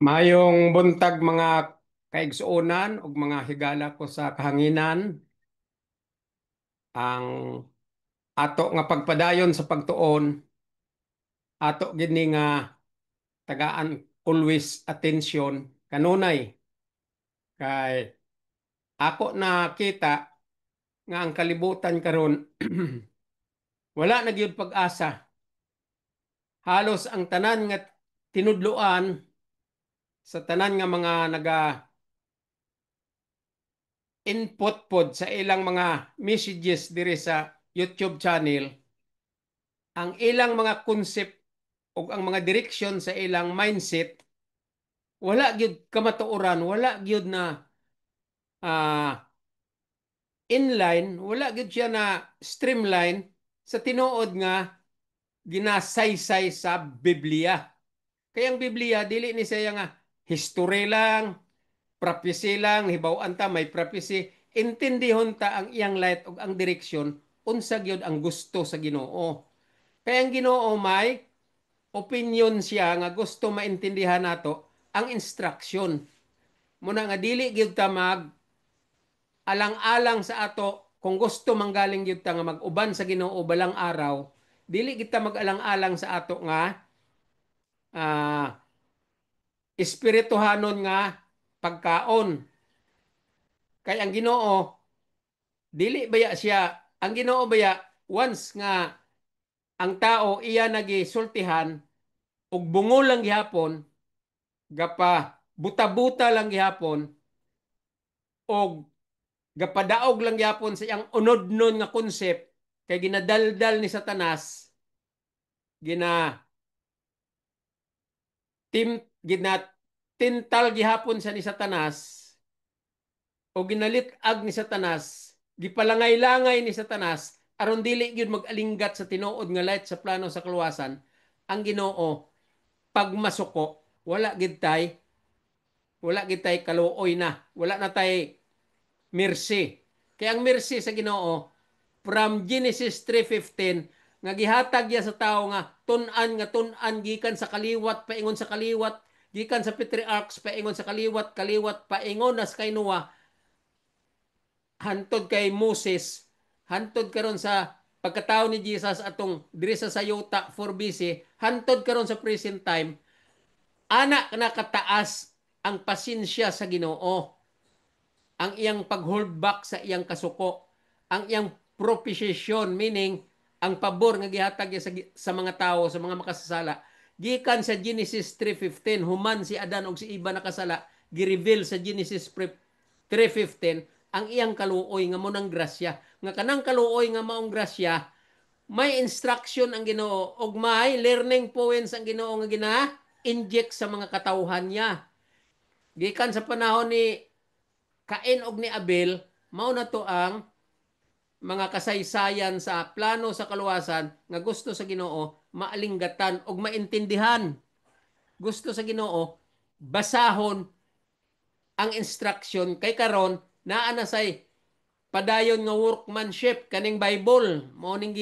Mayong buntag mga kaigsuonan ug mga higala ko sa kahanginan ang ato nga pagpadayon sa pagtuon ato gini nga tagaan always attention kanunay kay ako nakita nga ang kalibutan karon wala na gyud pag-asa. Halos ang tanan nga tinudluan sa tanan nga mga naga input pod sa ilang mga messages diri sa YouTube channel, ang ilang mga concept o ang mga direksyon sa ilang mindset wala gyud kamatuoran, wala gyud na ah, inline, wala gyud siya na streamline sa tinuod nga ginasaysay sa Biblia. Kaya ang Biblia dili ni siya nga history lang, prophecy lang, hibaw-an ta may prophecy, intindihon ta ang iyang light ug ang direksyon unsa gyud ang gusto sa Ginoo. Kaya ang Ginoo may opinion siya nga gusto maintindihan nato ang instruction. Muna nga dili gyud ta mag alang-alang sa ato kung gusto manggaling gyud ta nga mag-uban sa Ginoo balang araw, dili kita mag-alang-alang sa ato nga espirituhanon nga pagkaon. Kay ang Ginoo dili baya siya, ang Ginoo baya once nga ang tao iya nagisultihan ug bungol lang gihapon, gapa buta-buta lang gihapon og gapadaog lang gyapon sa iyang unod-non nga concept kay ginadaldal ni Satanas, gina ginatintal gihapon sa ni Satanas o ginalitag ni Satanas, gipalangay-langay ni Satanas aron dili gyud mag-alinggat sa tinuod nga light sa plano sa kaluwasan. Ang Ginoo pagmasuko wala gid tay kaluoy na, wala na tay mercy. Kaya ang mercy sa Ginoo from Genesis 3:15 nga gihatag ya sa tao nga tun-an gikan sa kaliwat paingon sa kaliwat, gikan sa patriarchs paingon sa kaliwat kaliwat paingon nas kay Noah hantod kay Moses, hantod karon sa pagkatao ni Jesus atong diri sa sayuta 4 BC, hantod karon sa present time, ana nakataas ang pasensya sa Ginoo, ang iyang pag-hold back sa iyang kasuko, ang iyang propitiation, meaning ang pabor nga gihatag sa mga tao, sa mga makasasala. Gikan sa Genesis 3:15, human si Adan ug si Eva nakasala, gi-reveal sa Genesis 3:15 ang iyang kaluoy nga munang grasya. Nga kanang kaluoy nga maong grasya, may instruction ang Ginoo ug may learning points ang Ginoo nga gina-inject sa mga katawhan niya. Gikan sa panahon ni Cain og ni Abel, mao na to ang mga kasaysayan sa plano sa kaluwasan nga gusto sa Ginoo maalinggatan og maintindihan. Gusto sa Ginoo basahon ang instruction kay karon naa na say padayon nga workmanship kaning Bible mao ning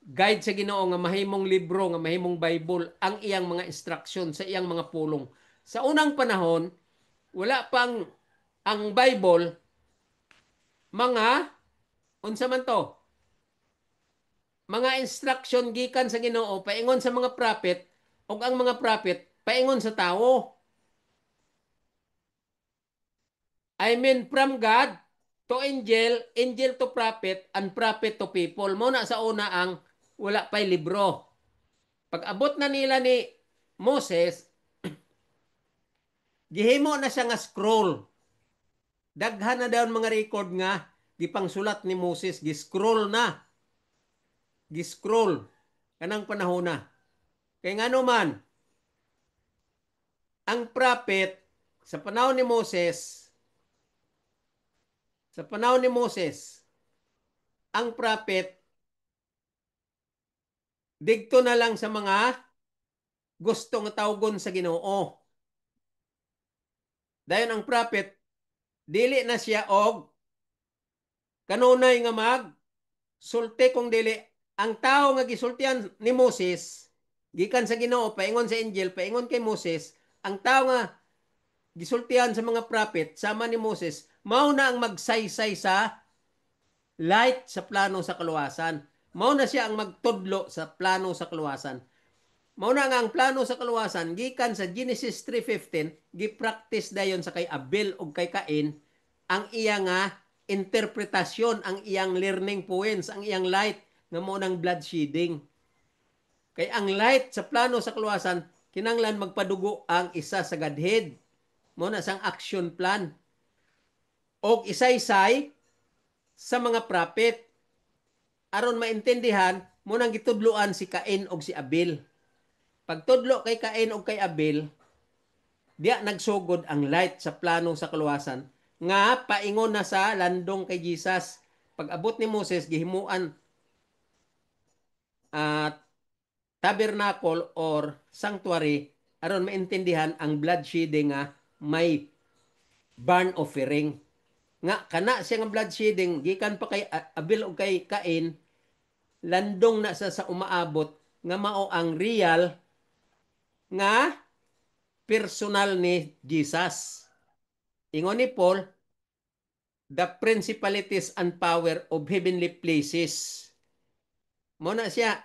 guide sa Ginoo nga mahimong libro nga mahimong Bible ang iyang mga instruction sa iyang mga pulong. Sa unang panahon wala pang ang Bible mga unsa man to, mga instruction gikan sa Ginoo paingon sa mga prophet ug ang mga prophet paingon sa tawo. I mean from God to angel, angel to prophet, and prophet to people. Mo na sa una ang wala pay libro. Pag abot na nila ni Moses, gihimo na siya nga scroll. Daghan na daw mga record nga gipangsulat ni Moses, giscroll na. Giscroll kanang panahon na. Kay ngano man ang prophet sa panahon ni Moses, sa panahon ni Moses, ang prophet digto na lang sa mga gusto nga tawgon sa Ginoo. Dayon ang prophet dili na siya og kanunay nga mag sulti kung dili ang tao nga gisultihan ni Moses gikan sa Ginoo paingon sa angel paingon kay Moses ang tao nga gisultihan sa mga prophet sama ni Moses mao na ang magsaysay sa light sa plano sa kaluwasan. Mao na siya ang magtudlo sa plano sa kaluwasan. Mao na nga ang plano sa kaluwasan gikan sa Genesis 3:15 gi-practice dayon sa kay Abel ug kay Cain ang iya nga interpretasyon, ang iyang learning points, ang iyang light nga mao nang blood shedding. Kay ang light sa plano sa kaluwasan kinanglan magpadugo ang isa sa Godhead. Mao na sang action plan. Og isaysay sa mga prophet aron maintindihan mo nang gitudloan si Cain og si Abel. Pagtudlo kay Cain og kay Abel, diya nagsugod ang light sa plano sa kaluwasan nga paingon na sa landong kay Jesus. Pag abot ni Moses gihimuan at tabernacle or sanctuary aron maintindihan ang bloodshedding nga may burn offering. Nga kana siya nga bloodshedding gikan pa kay Abel o kay Cain, landong na sa umaabot nga mao ang real nga personal ni Jesus. Ingon ni Paul, the principalities and power of heavenly places. Mo na siya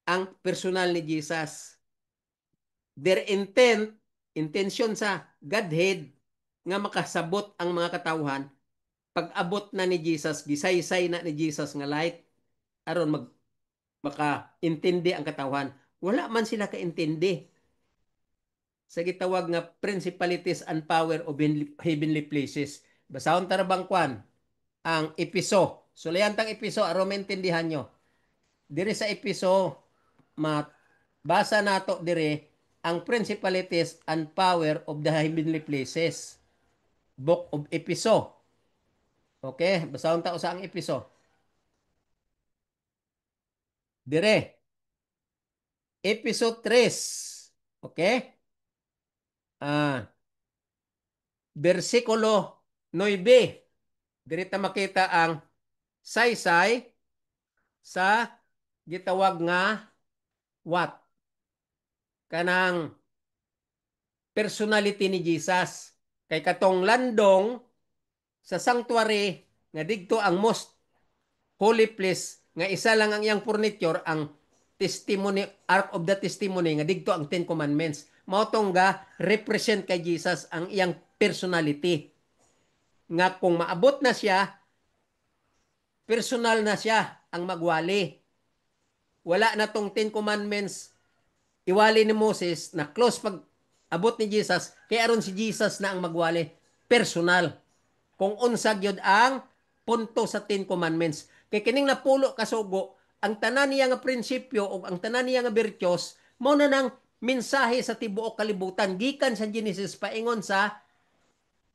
ang personal ni Jesus. Their intention sa Godhead nga makasabot ang mga katawhan, pag abot na ni Jesus, gisaysay na ni Jesus nga light, aron makaintindi ang katawhan. Wala man sila kaintindi sa gitawag nga principalities and power of heavenly places. Basahon tarabang kwan ang Episo. Sulayan tang Episo aron maintindihan nyo. Dire sa Episo, basa nato dire ang principalities and power of the heavenly places. Book of Episo. Okay, basahon ta usa ang Episo. Dire, Episo 3. Okay? Versikulo 9. Dire ta makita ang saysay sa gitawag nga what? Kanang personality ni Jesus. Kay katong landong sa sanctuary nga digto ang most holy place nga isa lang ang iyang furniture, ang testimony, Ark of the Testimony nga digto ang Ten Commandments. Mao tong ga represent kay Jesus ang iyang personality. Nga kung maabot na siya, personal na siya ang magwali. Wala na tong Ten Commandments iwali ni Moses na close pag abot ni Jesus, kay aron si Jesus na ang magwali. Personal. Kung unsa gyud ang punto sa Ten Commandments. Kay kining napulo kasugo, ang tanan niya nga prinsipyo o ang tanan niya nga virtues, mo na nang mensahe sa tibuok kalibutan gikan sa Genesis paingon sa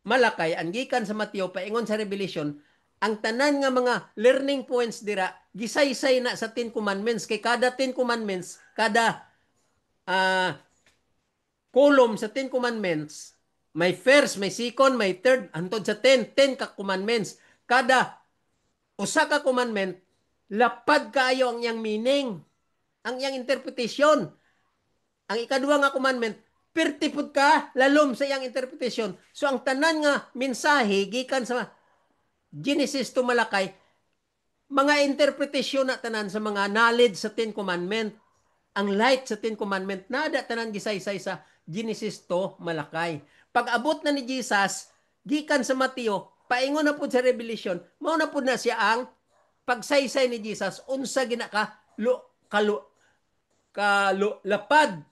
Malakay, ang gikan sa Mateo paingon sa Revelation, ang tanan nga mga learning points dira gisaysay na sa Ten Commandments. Kay kada Ten Commandments, kada column sa Ten Commandments, may first, may second, may third, hantod sa 10 ka commandments. Kada usa ka commandment, lapad kaayo ang iyang meaning, ang iyang interpretation. Ang ikaduha nga commandment, pertipod ka lalom sa iyang interpretation. So ang tanan nga mensahe gikan sa Genesis to Malakay, mga interpretasyon na tanan sa mga knowledge sa Ten Commandment. Ang light sa Ten Commandment, nada tanan gisaysay sa Genesis to Malakay. Pag abot na ni Jesus, gikan sa Mateo, paingon na po sa Revelation, mao na po na siya ang pagsaysay ni Jesus, unsa gina ka, lapad,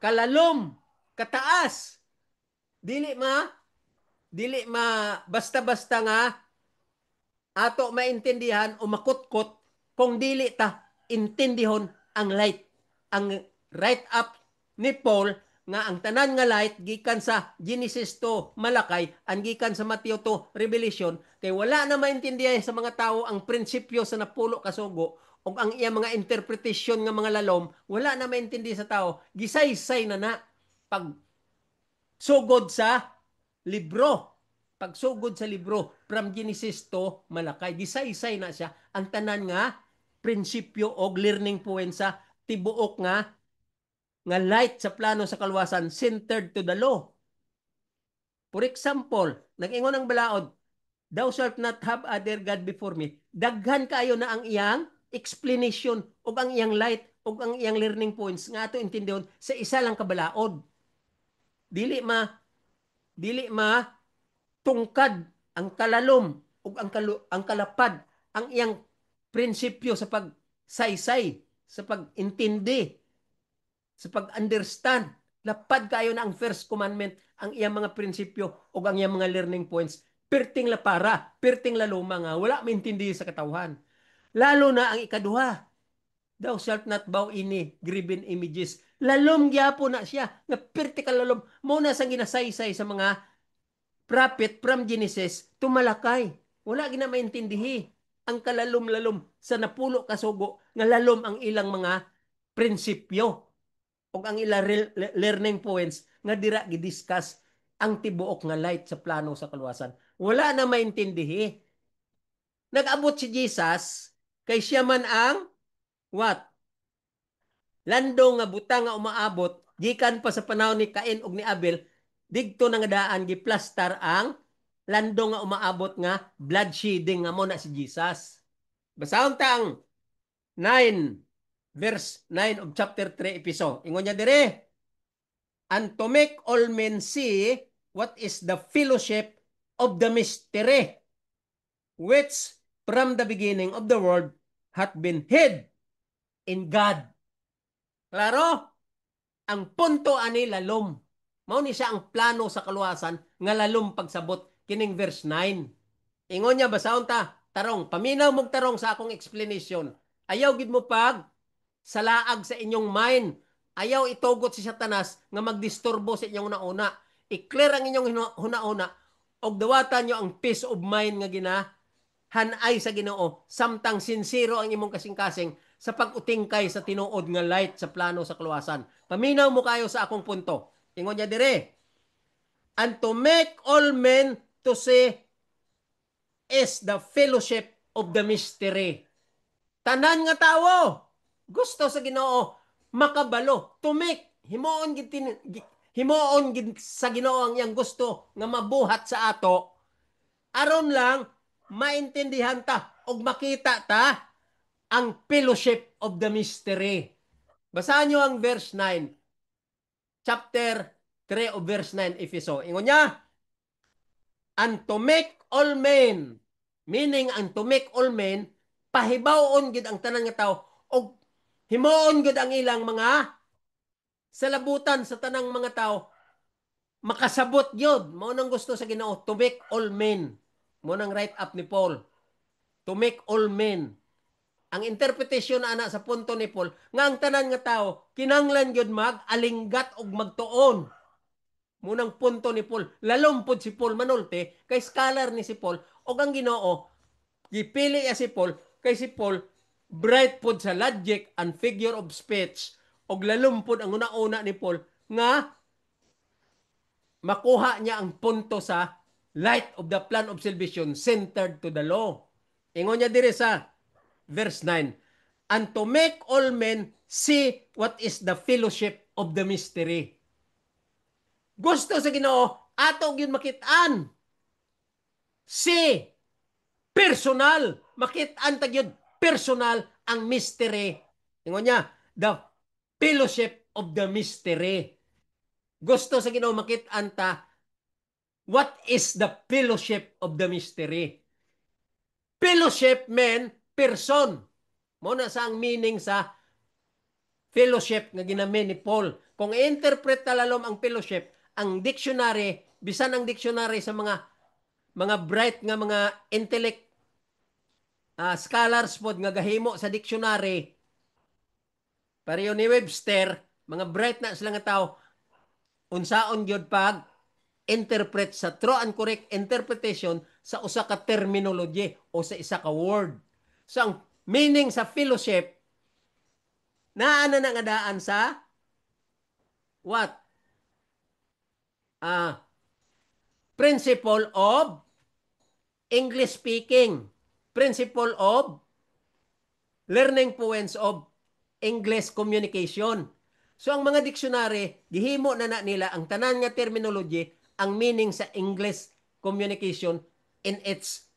kalalom, kataas. Dili ma basta-basta nga ato maintindihan o makutkot kung dili ta intindihon ang light. Ang right up ni Paul nga ang tanan nga light gikan sa Genesis to Malakay, ang gikan sa Mateo to Revelation, kay wala na maintindihan sa mga tao ang prinsipyo sa napulo kasugo o ang iya mga interpretation nga mga lalom, wala na maintindi sa tao. Gisaysay na pag sugod sa libro. Pagsugod sa libro from Genesis to Malakay, gisaysay na siya ang tanan nga prinsipyo o learning points sa tibuok nga nga light sa plano sa kaluwasan centered to the law. For example, nag-ingon ang balaod, thou shalt not have other God before me. Daghan kaayo na ang iyang explanation o ang iyang light o ang iyang learning points nga ato intindihon sa isa lang kabalaod. Dili ma tungkad ang kalalom o ang kalapad ang iyang prinsipyo sa pagsaysay, sa pag-intindi, sa pag-understand. Lapad kayo na ang first commandment, ang iyang mga prinsipyo o ang iyang mga learning points. Perting la para, perting la luma nga, wala maintindi sa katawhan. Lalo na ang ikaduha, thou shalt not bow ini graven images. Lalom gyapo na siya, nga perti ka lalom. Muna sa ginasaysay sa mga prophet from Genesis to Malakay. Wala gina maintindihi ang kalalom-lalom sa napulo kasugo nga lalom ang ilang mga prinsipyo o ang ilang learning points nga dira gidiscuss ang tibuok nga light sa plano sa kaluwasan. Wala na maintindihi. Nag-abot si Jesus kay siya man ang what? Landong nga butang nga umaabot gikan pa sa panahon ni Cain ug ni Abel digto na nga daan giplastar ang landong nga umaabot nga bloodshedding nga mo na si Jesus. Basahon ta ang 9 verse 9 of chapter 3 episode. Ingon niya dire, and to make all men see what is the fellowship of the mystery which from the beginning of the world hath been hid in God. Klaro? Ang punto ani lalom. Mao ni siya ang plano sa kaluwasan nga lalom pagsabot kining verse 9. Ingon niya basahon ta, tarong, paminaw mong tarong sa akong explanation. Ayaw gid mo pag salaag sa inyong mind. Ayaw itugot si Satanas nga magdisturbo sa inyong nauna. I-clear ang inyong hunauna og dawatan nyo ang peace of mind nga hanay sa Ginoo samtang sincero ang imong kasing-kasing sa pag-utingkay sa tinuod nga light sa plano sa kaluwasan. Paminaw mo kayo sa akong punto. Ingon niya dire, and to make all men to see is the fellowship of the mystery. Tanan nga tawo gusto sa Ginoo makabalo, to make himuon gid sa Ginoo ang iyang gusto nga mabuhat sa ato aron lang maintindihan ta og makita ta ang fellowship of the mystery. Basahan nyo ang verse 9. Chapter 3 of verse 9 Efeso. Ingon niya, and to make all men, meaning ang to make all men, pahibawon gid ang tanan nga tao og himuon gid ang ilang mga salabutan sa tanang mga tao makasabot gyud. Mao nang gusto sa Ginoo, to make all men. Mao nang write up ni Paul. To make all men. Ang interpretation ana sa punto ni Paul nga ang tanan nga tao kinanglan gyud mag-alinggat og magtuon. Munang punto ni Paul, lalom pod si Paul manulti kay scholar ni si Paul og ang Ginoo gipili si Paul kay si Paul bright pod sa logic and figure of speech og lalom pod ang una-una ni Paul nga makuha niya ang punto sa light of the plan of salvation centered to the law. Ingon niya dire sa verse 9, and to make all men see what is the fellowship of the mystery. Gusto sa Ginoo ato gyud makit-an. See, personal, makit-an ta gyud personal ang mystery. Ingon niya, the fellowship of the mystery. Gusto sa Ginoo makit-an ta what is the fellowship of the mystery. Fellowship men person. Muna sa ang meaning sa fellowship nga ginamit ni Paul. Kung i-interpret talalom ang fellowship, ang dictionary, bisan ang dictionary sa mga bright nga mga intellect scholars pod nga gahimo sa dictionary, pareho ni Webster, mga bright na sila nga tao, unsaon gyud pag interpret sa true and correct interpretation sa usa ka terminology o sa isa ka word. So ang meaning sa fellowship naana na nga daan sa what? Principle of English speaking. Principle of learning points of English communication. So ang mga dictionary, gihimo na nila ang tanan nga terminology, ang meaning sa English communication in its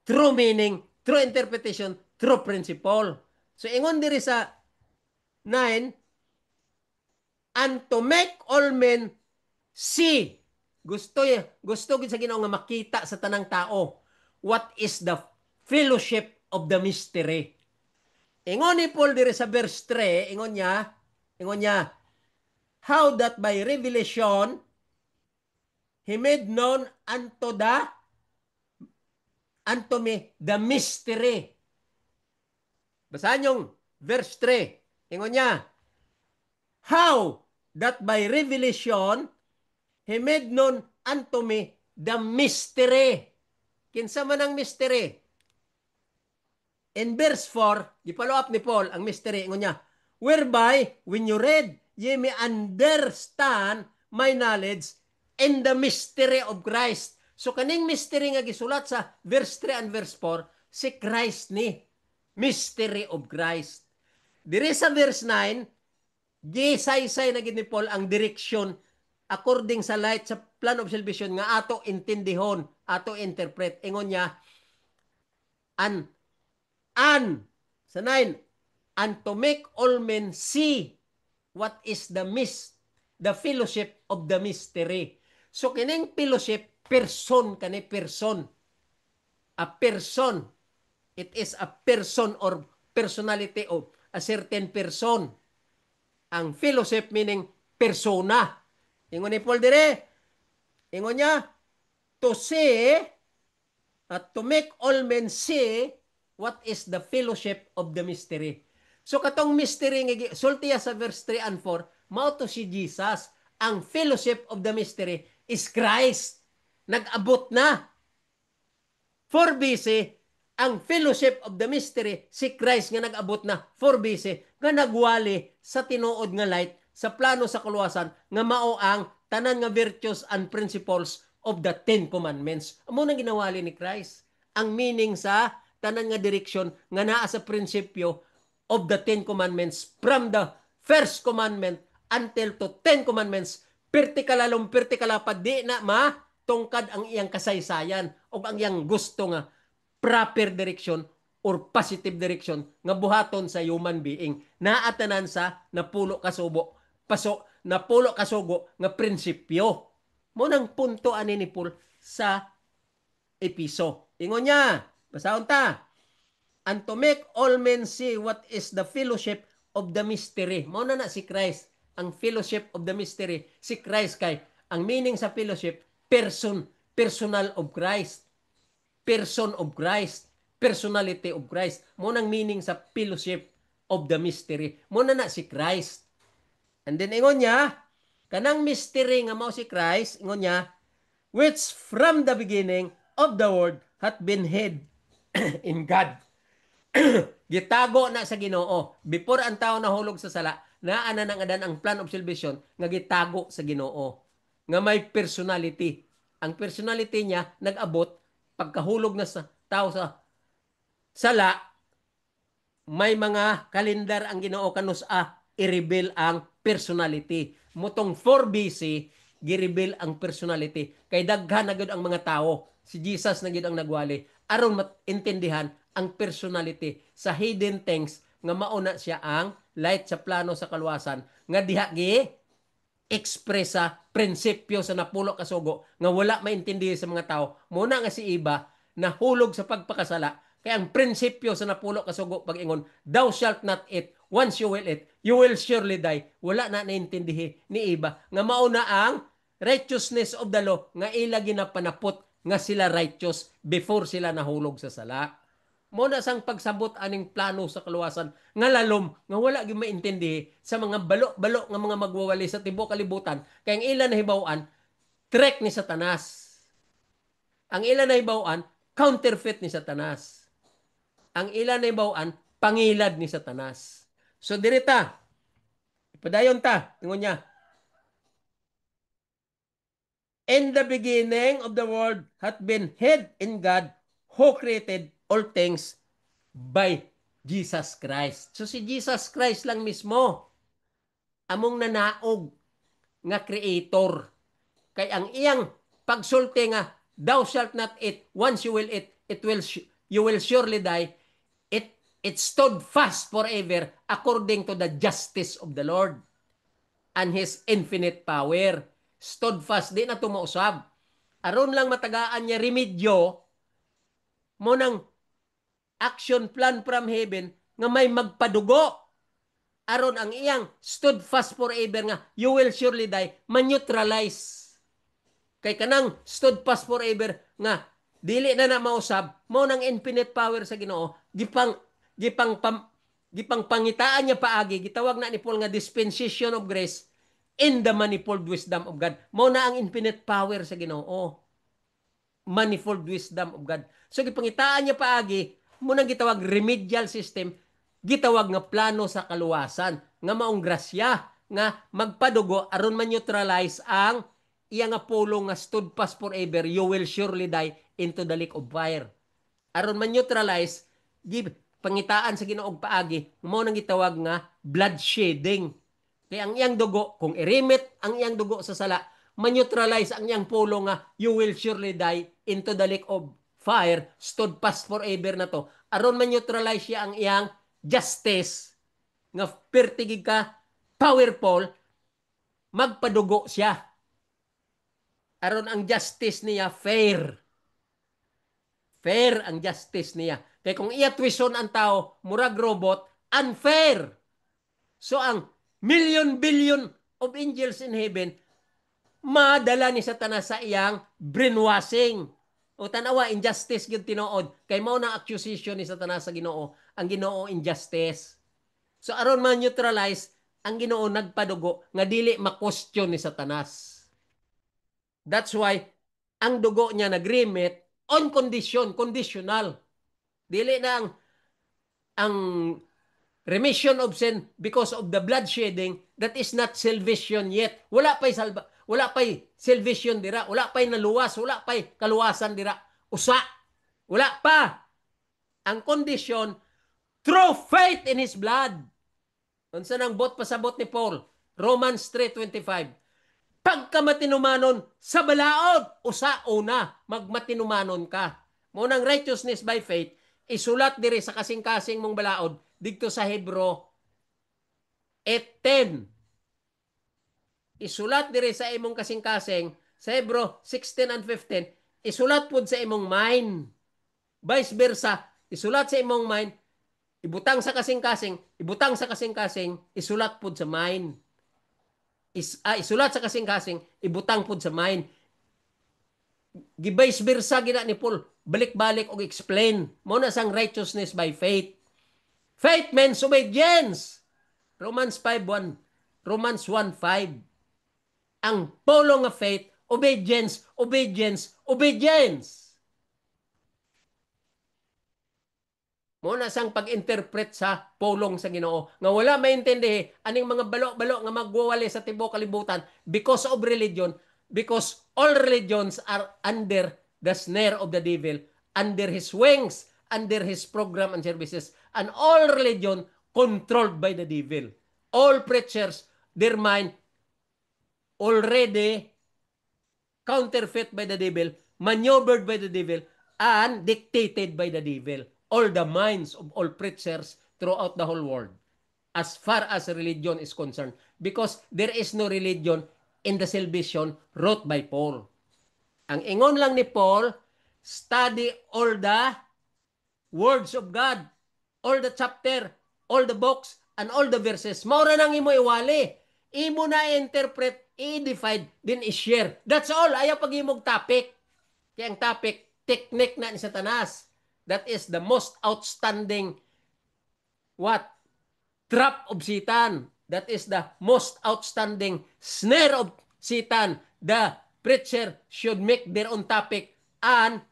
true meaning, true interpretation, true principle. So ingon diri sa 9, and to make all men see. Gusto gid sa Ginoo nga makita sa tanang tao what is the fellowship of the mystery. Ingon ni Paul dire sa verse 3, ingon niya, how that by revelation he made known unto me the mystery. Basahan yung verse 3. Ingon niya, how that by revelation he made known unto me the mystery. Kinsa man ang mystery? In verse 4, i-follow up ni Paul ang mystery. Ingon niya, whereby, when you read, ye may understand my knowledge in the mystery of Christ. So, kaning mystery nga gisulat sa verse 3 and verse 4, si Christ ni. Mystery of Christ. Diri sa verse 9, gisaysay na gid ni Paul ang direksyon according sa light sa plan of salvation nga ato intindihon, ato interpret. Ingon niya, and sa 9, and to make all men see what is the fellowship of the mystery. So kining fellowship, person kani person. A person. It is a person or personality of a certain person. Ang fellowship meaning persona. Ingon ni Paul dire, ingon niya, to see, at to make all men see what is the fellowship of the mystery. So katong mystery nga sultiya sa verse 3 and 4, mao to si Jesus. Ang fellowship of the mystery is Christ. Nag-abot na. For BC, ang fellowship of the mystery, si Christ nga nag-abot na for BC, nga nagwali sa tinuod nga light, sa plano sa kaluwasan, nga mao ang tanan nga virtues and principles of the Ten Commandments. Amo nang ginawali ni Christ. Ang meaning sa tanan nga direksyon nga naa sa prinsipyo of the Ten Commandments from the first commandment until to 10 commandments, pertikala pa di na matungkad ang iyang kasaysayan o ang iyang gusto nga proper direction or positive direction nga buhaton sa human being. Naatanan sa napulo kasugo nga prinsipyo. Mo nang punto ani ni Paul sa Episo. Ingon niya, basahon ta. And to make all men see what is the fellowship of the mystery. Mao na si Christ. Ang fellowship of the mystery, si Christ kay ang meaning sa fellowship, personal of Christ. Person of Christ, personality of Christ. Mo nang meaning sa fellowship of the mystery. Mo na si Christ. And then ingon niya, kanang mystery nga mao si Christ, ingon niya, which from the beginning of the world hath been hid in God. Gitago na sa Ginoo. Before ang tao nahulog sa sala, naa na nang adan ang plan of salvation nga gitago sa Ginoo. Nga may personality. Ang personality niya nag-abot pagkahulog na sa tao sa sala, may mga kalendar ang Ginoo kanus i-reveal ang personality. Mutong 4 BC, gi-reveal ang personality. Kay daghan na gud ang mga tao. Si Jesus na gid ang nagwali aron maintindihan ang personality sa hidden things nga mauna siya ang light sa plano sa kaluwasan nga diha gi ekspresa prinsipyo sa napulo kasugo nga wala maintindihan sa mga tao. Muna nga si Iba nahulog sa pagpakasala kay ang prinsipyo sa napulo kasugo pag-ingon, thou shalt not eat, once you will eat, you will surely die. Wala na naintindihi ni Iba nga mauna ang righteousness of the law nga ila ginapanapot nga sila righteous before sila nahulog sa sala. Muna sang pagsabot aning plano sa kaluwasan nga lalom nga wala gyud maintindihi sa mga balo-balo nga mga magwawali sa tibuok kalibutan kay ang ila nahibaw-an trick ni Satanas. Ang ila nahibaw-an counterfeit ni Satanas. Ang ila nahibaw-an pangilad ni Satanas. So dirita padayon ta ingon niya, in the beginning of the world hath been hid in God who created all things by Jesus Christ. So si Jesus Christ lang mismo among nanaog nga creator. Kay ang iyang pagsulti nga, thou shalt not eat, once you will eat, you will surely die. It stood fast forever according to the justice of the Lord and His infinite power. Stood fast, di na tumausab. Aron lang matagaan niya remedyo mo ng action plan from heaven nga may magpadugo. Aron ang iyang stood fast forever nga, you will surely die, man-neutralize. Kay kanang stood fast forever nga, dili na mausab, mo ng infinite power sa Ginoo, gipang pangitaan niya paagi, gitawag na ni Paul nga dispensation of grace in the manifold wisdom of God. Mo na ang infinite power sa Ginoo. Manifold wisdom of God. So gipangitaan niya paagi, mo nang gitawag remedial system, gitawag nga plano sa kaluwasan, nga maong grasya, nga magpadugo aron man-neutralize ang iya nga pulong nga stood fast forever, you will surely die into the lake of fire. Aron man-neutralize, pangitaan sa Ginoo paagi, mo nang gitawag nga blood shedding. Kaya ang iyang dugo, kung irimit ang iyang dugo sa sala, man-neutralize ang iyang pulong nga you will surely die into the lake of fire, stood fast forever na to. Aron man-neutralize siya ang iyang justice, nga pertigig ka, powerful, magpadugo siya. Aron ang justice niya fair. Fair ang justice niya. Kaya kung iya twison ang tao, murag robot, unfair. So ang billion of angels in heaven, madala ni Satanas sa iyang brainwashing. O tanawa, injustice yun tinuod. Kay mao na accusation ni Satanas sa Ginoo, ang Ginoo injustice. So aron man-neutralize, ang Ginoo nagpadugo nga dili ma-question ni Satanas. That's why ang dugo niya nag-remit on condition, conditional. Dili na ang remission of sin because of the blood shedding, that is not salvation yet. Wala pa'y salvation dira, wala pa'y naluwas, wala pa'y kaluwasan dira. Usa, wala pa. Ang condition, through faith in His blood. Unsa nang bot pasabot ni Paul? Romans 3:25. Pagka matinumanon sa balaod, usa una, magmatinumanon ka. Munang righteousness by faith, isulat diri sa kasing-kasing mong balaod, dito sa Hebro 8:10. Isulat diri sa imong kasing-kasing, sa Hebro 16 and 15, isulat pud sa imong mind. Vice versa, isulat sa imong mind, ibutang sa kasing-kasing, isulat pud sa mind. Isulat sa kasing-kasing, ibutang pud sa mind. Givice versa gina ni Paul, balik-balik og explain. Mo na sang righteousness by faith. Faith means obedience. Romans 5:1, Romans 1:5. Ang polo nga faith, obedience, obedience, obedience. Muna sang pag-interpret sa pulong sa Ginoo nga wala maintindihi aning mga balo-balo nga magwawali sa tibuok kalibutan because of religion, because all religions are under the snare of the devil, under his wings, under his program and services, and all religion controlled by the devil. All preachers, their mind already counterfeit by the devil, maneuvered by the devil, and dictated by the devil. All the minds of all preachers throughout the whole world, as far as religion is concerned, because there is no religion in the salvation wrote by Paul. Ang ingon lang ni Paul, study all the words of God, all the chapter, all the books, and all the verses. Maura nang imo iwali. Imo na interpret, i-divide, then i-share. That's all. Ayaw pag-imog topic. Kaya ang topic, technique na ni Satanas. That is the most outstanding trap of Satan. That is the most outstanding snare of Satan. The preacher should make their own topic and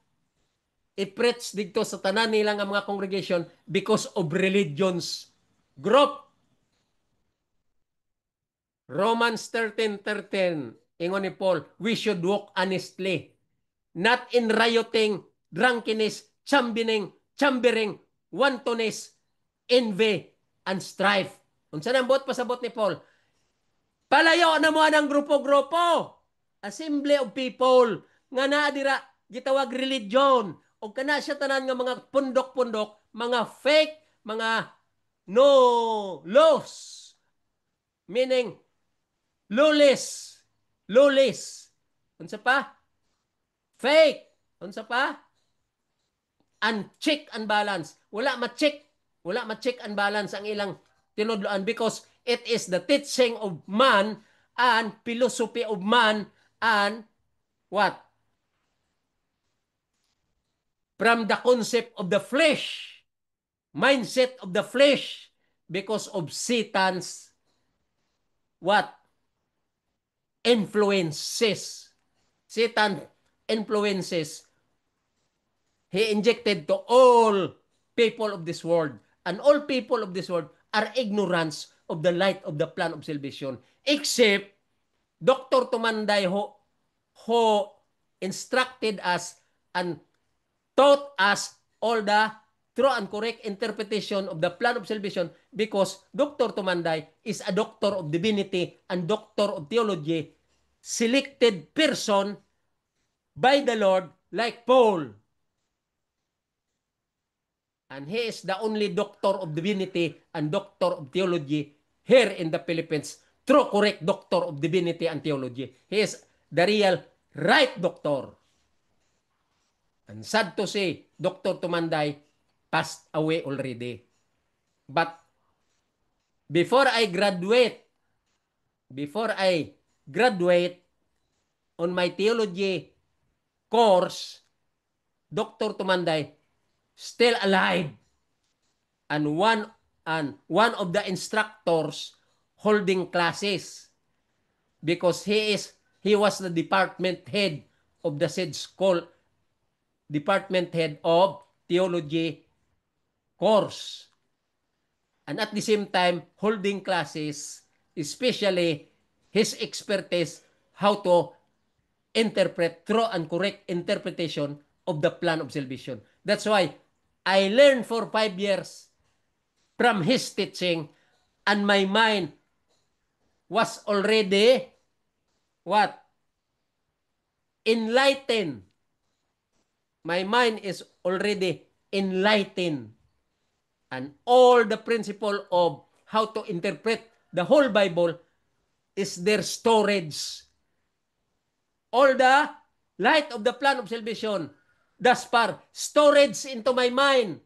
i-preach dito sa tanan nila nga mga congregation because of religion's group. Romans 13:13, ingon ni Paul, we should walk honestly, not in rioting, drunkenness, chambering, wantoness, envy, and strife. Unsa nang bot pasabot ni Paul? Palayo na mo ng grupo-grupo. Assembly of people. Nga naa dira, gitawag religion. O kana siya tanan nga mga pundok-pundok, mga fake, mga no laws. Meaning, lawless. Lawless. Unsa pa? Fake. Unsa pa? Uncheck and balance. Wala ma-check. Wala ma-check and balance ang ilang tinudloan because it is the teaching of man and philosophy of man and what? From the concept of the flesh, mindset of the flesh because of Satan's what? Influences. Satan influences. He injected to all people of this world. And all people of this world are ignorance of the light of the plan of salvation. Except Dr. Tumanday who instructed us and taught us all the true and correct interpretation of the plan of salvation because Dr. Tumanday is a doctor of divinity and doctor of theology, selected person by the Lord like Paul. And he is the only doctor of divinity and doctor of theology here in the Philippines. True, correct doctor of divinity and theology. He is the real right doctor. And sad to say, Dr. Tumanday passed away already. But before I graduate on my theology course, Dr. Tumanday still alive and one of the instructors holding classes because he was the department head of the said school, department head of theology course, and at the same time holding classes, especially his expertise how to interpret true and correct interpretation of the plan of salvation. That's why I learned for 5 years from his teaching and my mind was already what? Enlightened. My mind is already enlightened. And all the principle of how to interpret the whole Bible is their storage. All the light of the plan of salvation, thus far, storage into my mind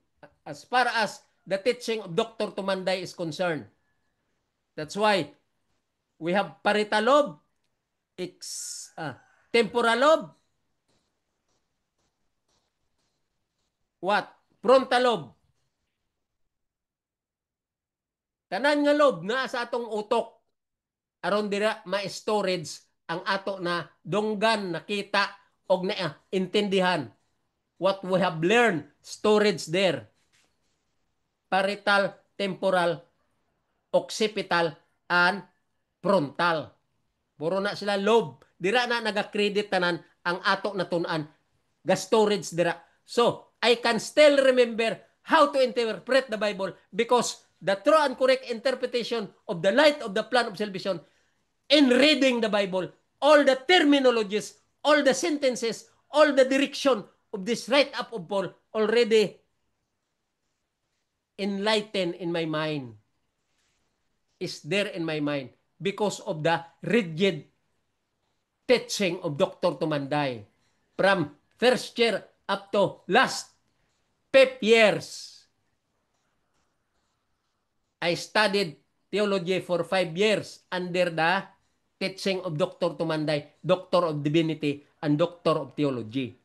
as far as the teaching of Dr. Tumanday is concerned. That's why we have parital lobe, temporal lobe, what? Frontal lobe. Tanan nga lobe na sa atong utok aron dira ma-storage ang ato na dunggan nakita og na intindihan what we have learned, storage there. Parital, temporal, occipital, and frontal. Puro na sila lobe. Dira na naga-credit tanan ang ato na tunan. Ga-storage dira. So, I can still remember how to interpret the Bible because the true and correct interpretation of the light of the plan of salvation in reading the Bible, all the terminologies, all the sentences, all the direction of this write-up of Paul already enlightened in my mind, is there in my mind because of the rigid teaching of Dr. Tumanday. From first year up to last 5 years, I studied theology for 5 years under the teaching of Dr. Tumanday, Doctor of Divinity and Doctor of Theology.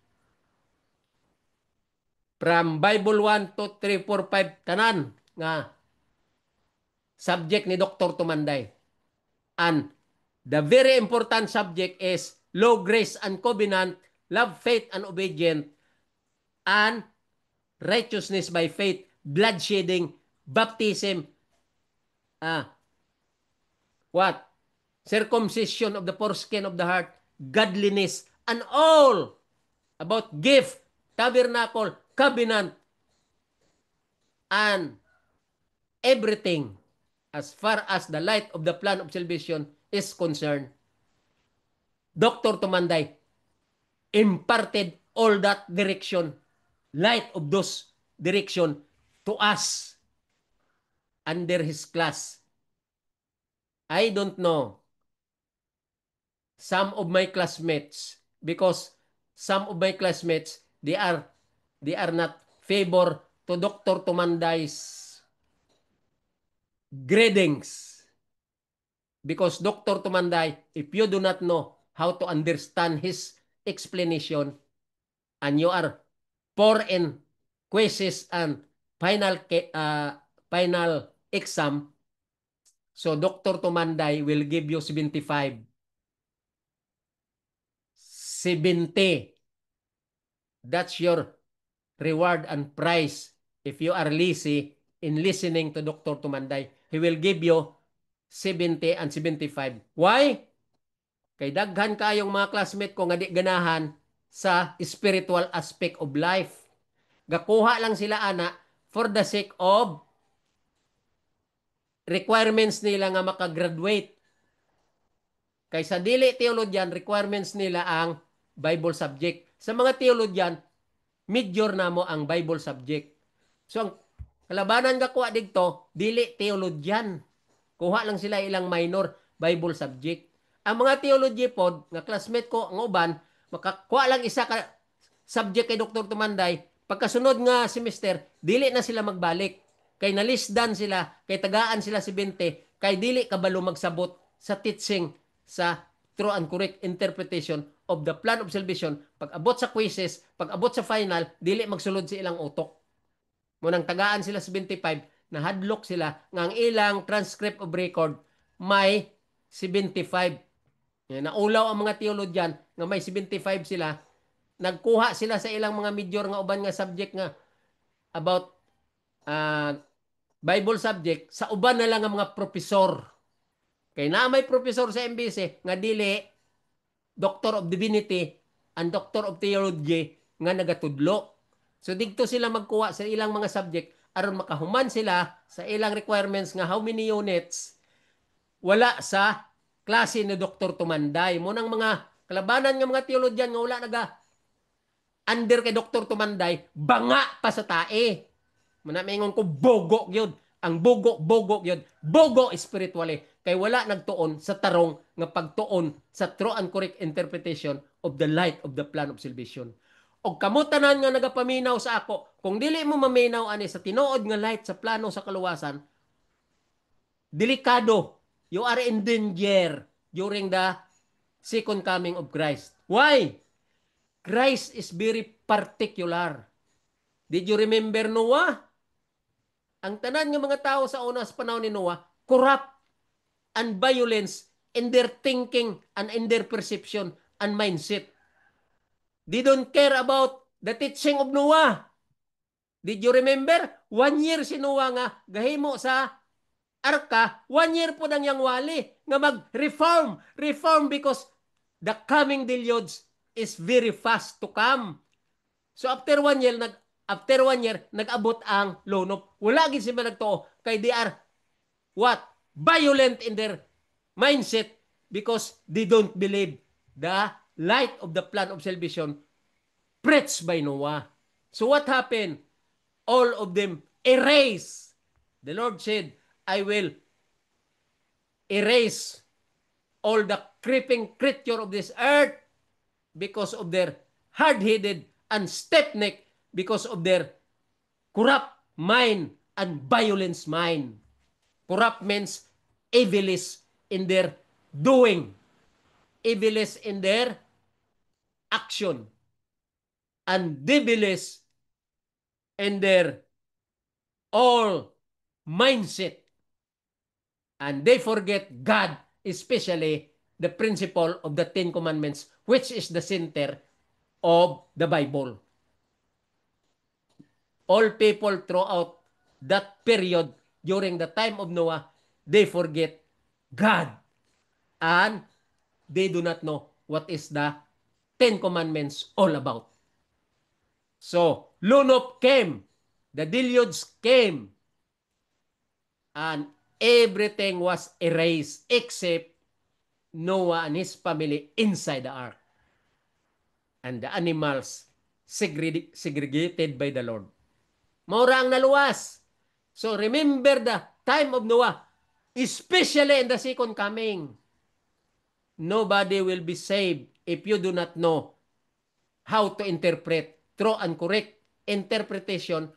From Bible 1, 2, 3, 4, 5, tanan nga subject ni Dr. Tumanday. And the very important subject is law, grace, and covenant, love, faith, and obedience, and righteousness by faith, bloodshedding, baptism, what? Circumcision of the foreskin of the heart, godliness, and all about gift, tabernacle, covenant, and everything as far as the light of the plan of salvation is concerned, Dr. Tumanday imparted all that direction, light of those direction to us under his class. I don't know some of my classmates, because some of my classmates, they are not favor to Dr. Tumanday's gradings, because Dr. Tumanday, if you do not know how to understand his explanation and you are poor in quizzes and final exam, so Dr. Tumanday will give you 75. 70. That's your reward and prize if you are lazy in listening to Dr. Tumanday. He will give you 70 and 75. Why? Kay daghan kayong mga classmate ko nga di ganahan sa spiritual aspect of life. Gakuha lang sila ana for the sake of requirements nila nga makagraduate. Kay sa dili theologian, requirements nila ang Bible subject. Sa mga theologian, major na mo ang Bible subject. So ang kalabanan nga kuha dito, dili theologian. Kuha lang sila ilang minor Bible subject. Ang mga theology pod, nga classmate ko, ang uban, makakuha lang isa ka subject kay Dr. Tumanday, pagkasunod nga semester, dili na sila magbalik. Kay nalisdan sila, kay tagaan sila si 20, kay dili kabalo magsabot sa teaching sa true and correct interpretation of the plan of salvation. Pag abot sa quizzes, pag abot sa final, dili magsulod sa ilang utok. Munang tagaan sila sa 25, nahadlok sila nga ang ilang transcript of record may 75. Naulaw ang mga theologian nga may 75 sila. Nagkuha sila sa ilang mga major nga uban nga subject nga about Bible subject sa uban na lang nga mga profesor. Kay na may professor sa MBC nga dili Doctor of Divinity and Doctor of Theology nga nagatudlo. So dito sila magkuha sa ilang mga subject aron makahuman sila sa ilang requirements nga how many units wala sa klase ni Dr. Tumanday. Munang mga kalabanan nga mga theologian nga wala naga under kay Dr. Tumanday, banga pa sa tae. Manamingon ko bogo gyud. Ang bogo gyud. Bogo spiritually. Kay wala nagtuon sa tarong nga pagtuon sa true and correct interpretation of the light of the plan of salvation. Og kamo tanan nga nagapaminaw sa ako, kung dili mo maminaw ani sa tinuod nga light sa plano sa kaluwasan, delikado. You are in danger during the second coming of Christ. Why? Christ is very particular. Did you remember Noah? Ang tanan nga mga tao sa una sa panahon ni Noah, corrupt and violence in their thinking and in their perception and mindset. They don't care about the teaching of Noah. Did you remember? 1 year si Noah nga gahimo sa arka, 1 year po nang yang wali nga mag-reform. Reform because the coming deluge is very fast to come. So after 1 year, nag-abot ang lonop. Wala gid sila nagtuo kay they are what? Violent in their mindset because they don't believe the light of the plan of salvation preached by Noah. So what happened? All of them erase. The Lord said, I will erase all the creeping creature of this earth because of their hard-headed and stiff-necked, because of their corrupt mind and violence mind. Corrupt means evilness in their doing, evilness in their action, and devilness in their all mindset. And they forget God, especially the principle of the Ten Commandments, which is the center of the Bible. All people throughout that period during the time of Noah, they forget God. And they do not know what is the Ten Commandments all about. So, Lunop came. The deluge came. And everything was erased except Noah and his family inside the ark. And the animals segregated by the Lord. Maura ang naluwas. So remember the time of Noah, especially in the second coming. Nobody will be saved if you do not know how to interpret true and correct interpretation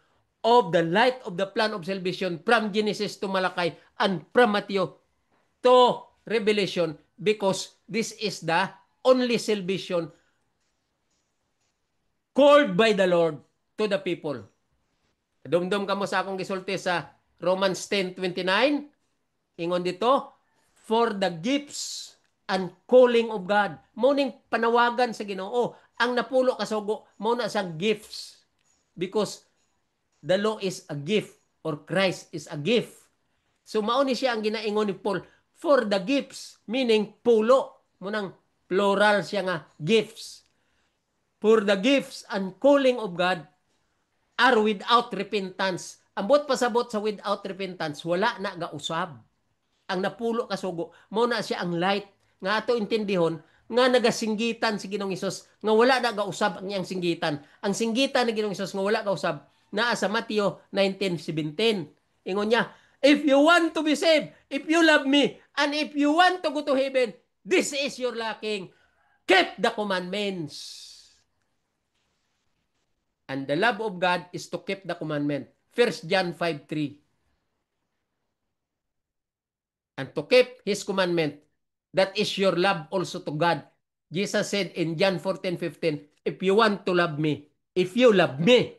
of the light of the plan of salvation from Genesis to Malachi and from Matthew to Revelation, because this is the only salvation called by the Lord to the people. Dumdum ka mo sa akong gisulti sa Romans 10:29. Ingon dito, for the gifts and calling of God. Muning panawagan sa Ginoo. Ang napulo kasugo, muna sa gifts. Because the law is a gift or Christ is a gift. So mauni siya ang ginaingon ni Paul for the gifts, meaning pulo. Munang plural siya nga gifts. For the gifts and calling of God are without repentance. Ambot pasabot sa without repentance, wala na gausab. Ang napulo kasugo, mo na siya ang light nga ato intindihon nga nagasinggitan si Ginoong Hesus nga wala na gausab ang iyang singgitan. Ang singgitan ni Ginoong Hesus nga wala gausab naa sa Mateo 19:17. Ingon niya, if you want to be saved, if you love me, and if you want to go to heaven, this is your lacking. Keep the commandments. And the love of God is to keep the commandment. 1 John 5:3. And to keep His commandment, that is your love also to God. Jesus said in John 14:15, if you want to love me, if you love me,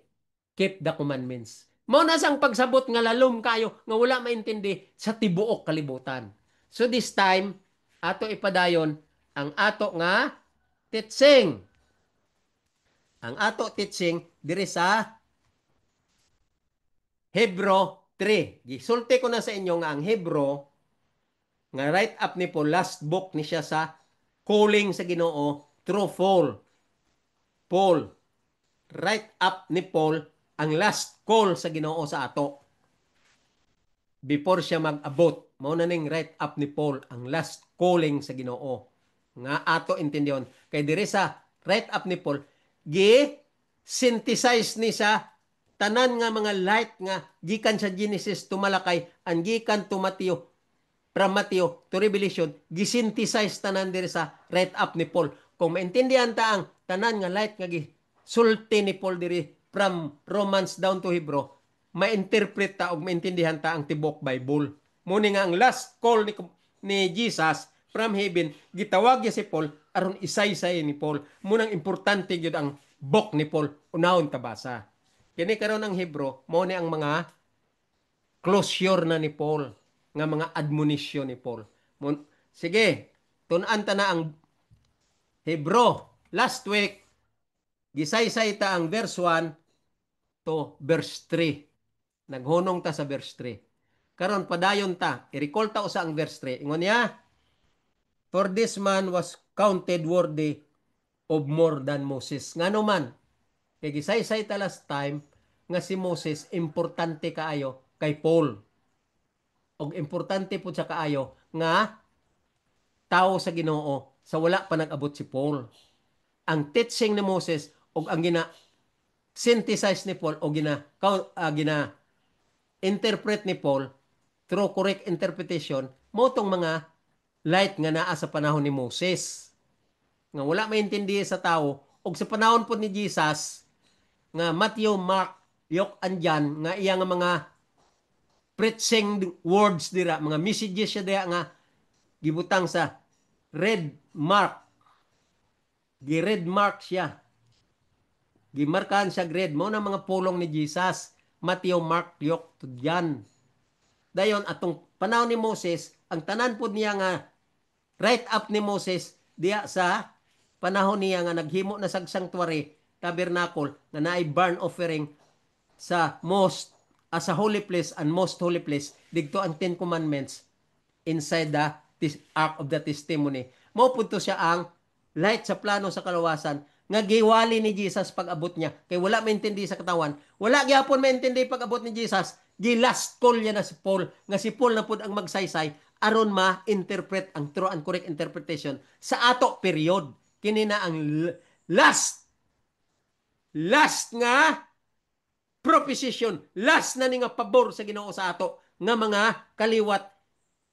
keep the commandments. Mao na sang pagsabot nga lalom kayo, nga wala maintindi sa tibuok kalibutan. So this time, ato ipadayon ang ato nga teaching. Ang ato teaching diri sa Hebro 3. Gisulti ko na sa inyo nga ang Hebro nga write up ni Paul, last book ni siya sa calling sa Ginoo through Paul. Write up ni Paul ang last call sa Ginoo sa ato. Before siya mag-abot, mao na ning write up ni Paul ang last calling sa Ginoo nga ato intindihon. Kay diri sa write up ni Paul, gi-synthesize ni sa tanan nga mga light nga gikan sa Genesis to Malakay and gikan to Matthew, from Matthew to Revelation, gisynthesize tanan diri sa write up ni Paul. Kung maintindihan ta ang tanan nga light nga gisulti ni Paul diri from Romans down to Hebrew, ma-interpret ta og maintindihan ta ang tibok Bible. Muni nga ang last call ni Jesus from heaven, gitawag niya si Paul aron isaysay ni Paul. Munang importante gyud ang book ni Paul, unahon ta basa. Kini karon ang Hebrew, mao ni ang mga closure na ni Paul, nga mga admonition ni Paul. Sige, tun-an ta na ang Hebrew. Last week, gisaysay ta ang verse 1 to verse 3. Naghunong ta sa verse 3. Karon padayon ta, i-recall ta usa ang verse 3. Ingon niya, for this man was counted worthy of more than Moses. Ngano man, kay gisaysay ta last time nga si Moses importante kaayo kay Paul. Og importante po sa kaayo nga tao sa Ginoo sa wala pa nag-abot si Paul. Ang teaching ni Moses og ang synthesize ni Paul o gina interpret ni Paul through correct interpretation mo tong mga light nga naa sa panahon ni Moses nga wala maintindi sa tao, og sa panahon po ni Jesus nga Matthew, Mark, Luke and John nga iya nga mga preaching words dira, mga messages siya dira nga gibutang sa red mark. Gi-red mark siya. Gimarkahan siya red. Mao na mga pulong ni Jesus. Matthew, Mark, Luke, to John. Dayon atong panahon ni Moses, ang tanan pod niya nga write up ni Moses diya sa panahon niya nga naghimo na sa sanctuary, tabernacle, nga naay burn offering sa most as a holy place and most holy place, digto ang 10 commandments inside the ark of the testimony. Mao pud to siya ang light sa plano sa kalawasan nga giwali ni Jesus pag abot niya. Kay wala maintindi sa katawan, wala gyapon maintindi pag abot ni Jesus. Gi last call niya na si Paul, nga si Paul na pud ang magsaysay aron ma-interpret ang true and correct interpretation sa ato period. Kini na ang last nga proposition, last na ni nga pabor sa Ginoo sa ato nga mga kaliwat,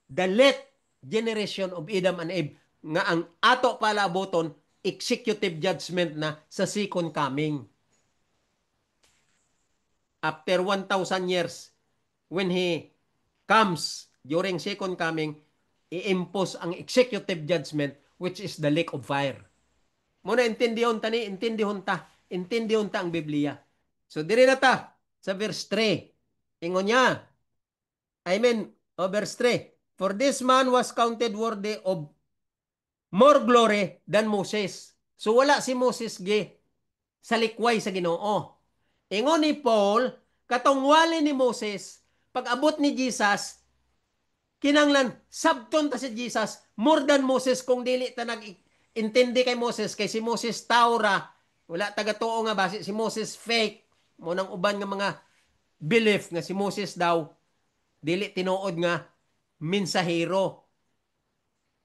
the late generation of Adam and Eve, nga ang ato palaboton executive judgment na sa second coming. After 1,000 years, when He comes during second coming, i-impose ang executive judgment, which is the lake of fire. Muna intindihon ta ang Biblia. So diri na ta sa verse 3. Ingon niya, verse 3. For this man was counted worthy of more glory than Moses. So wala si Moses sa likway sa Ginoo. Ingon ni Paul, katong wali ni Moses, pag abot ni Jesus, kinanglan sabton ta si Jesus more than Moses, kung dili ta nag-intindi kay Moses, kay si Moses taura, wala taga-tuo nga basi, si Moses fake, mo nang uban nga mga belief nga si Moses daw dili tinuod nga mensahero,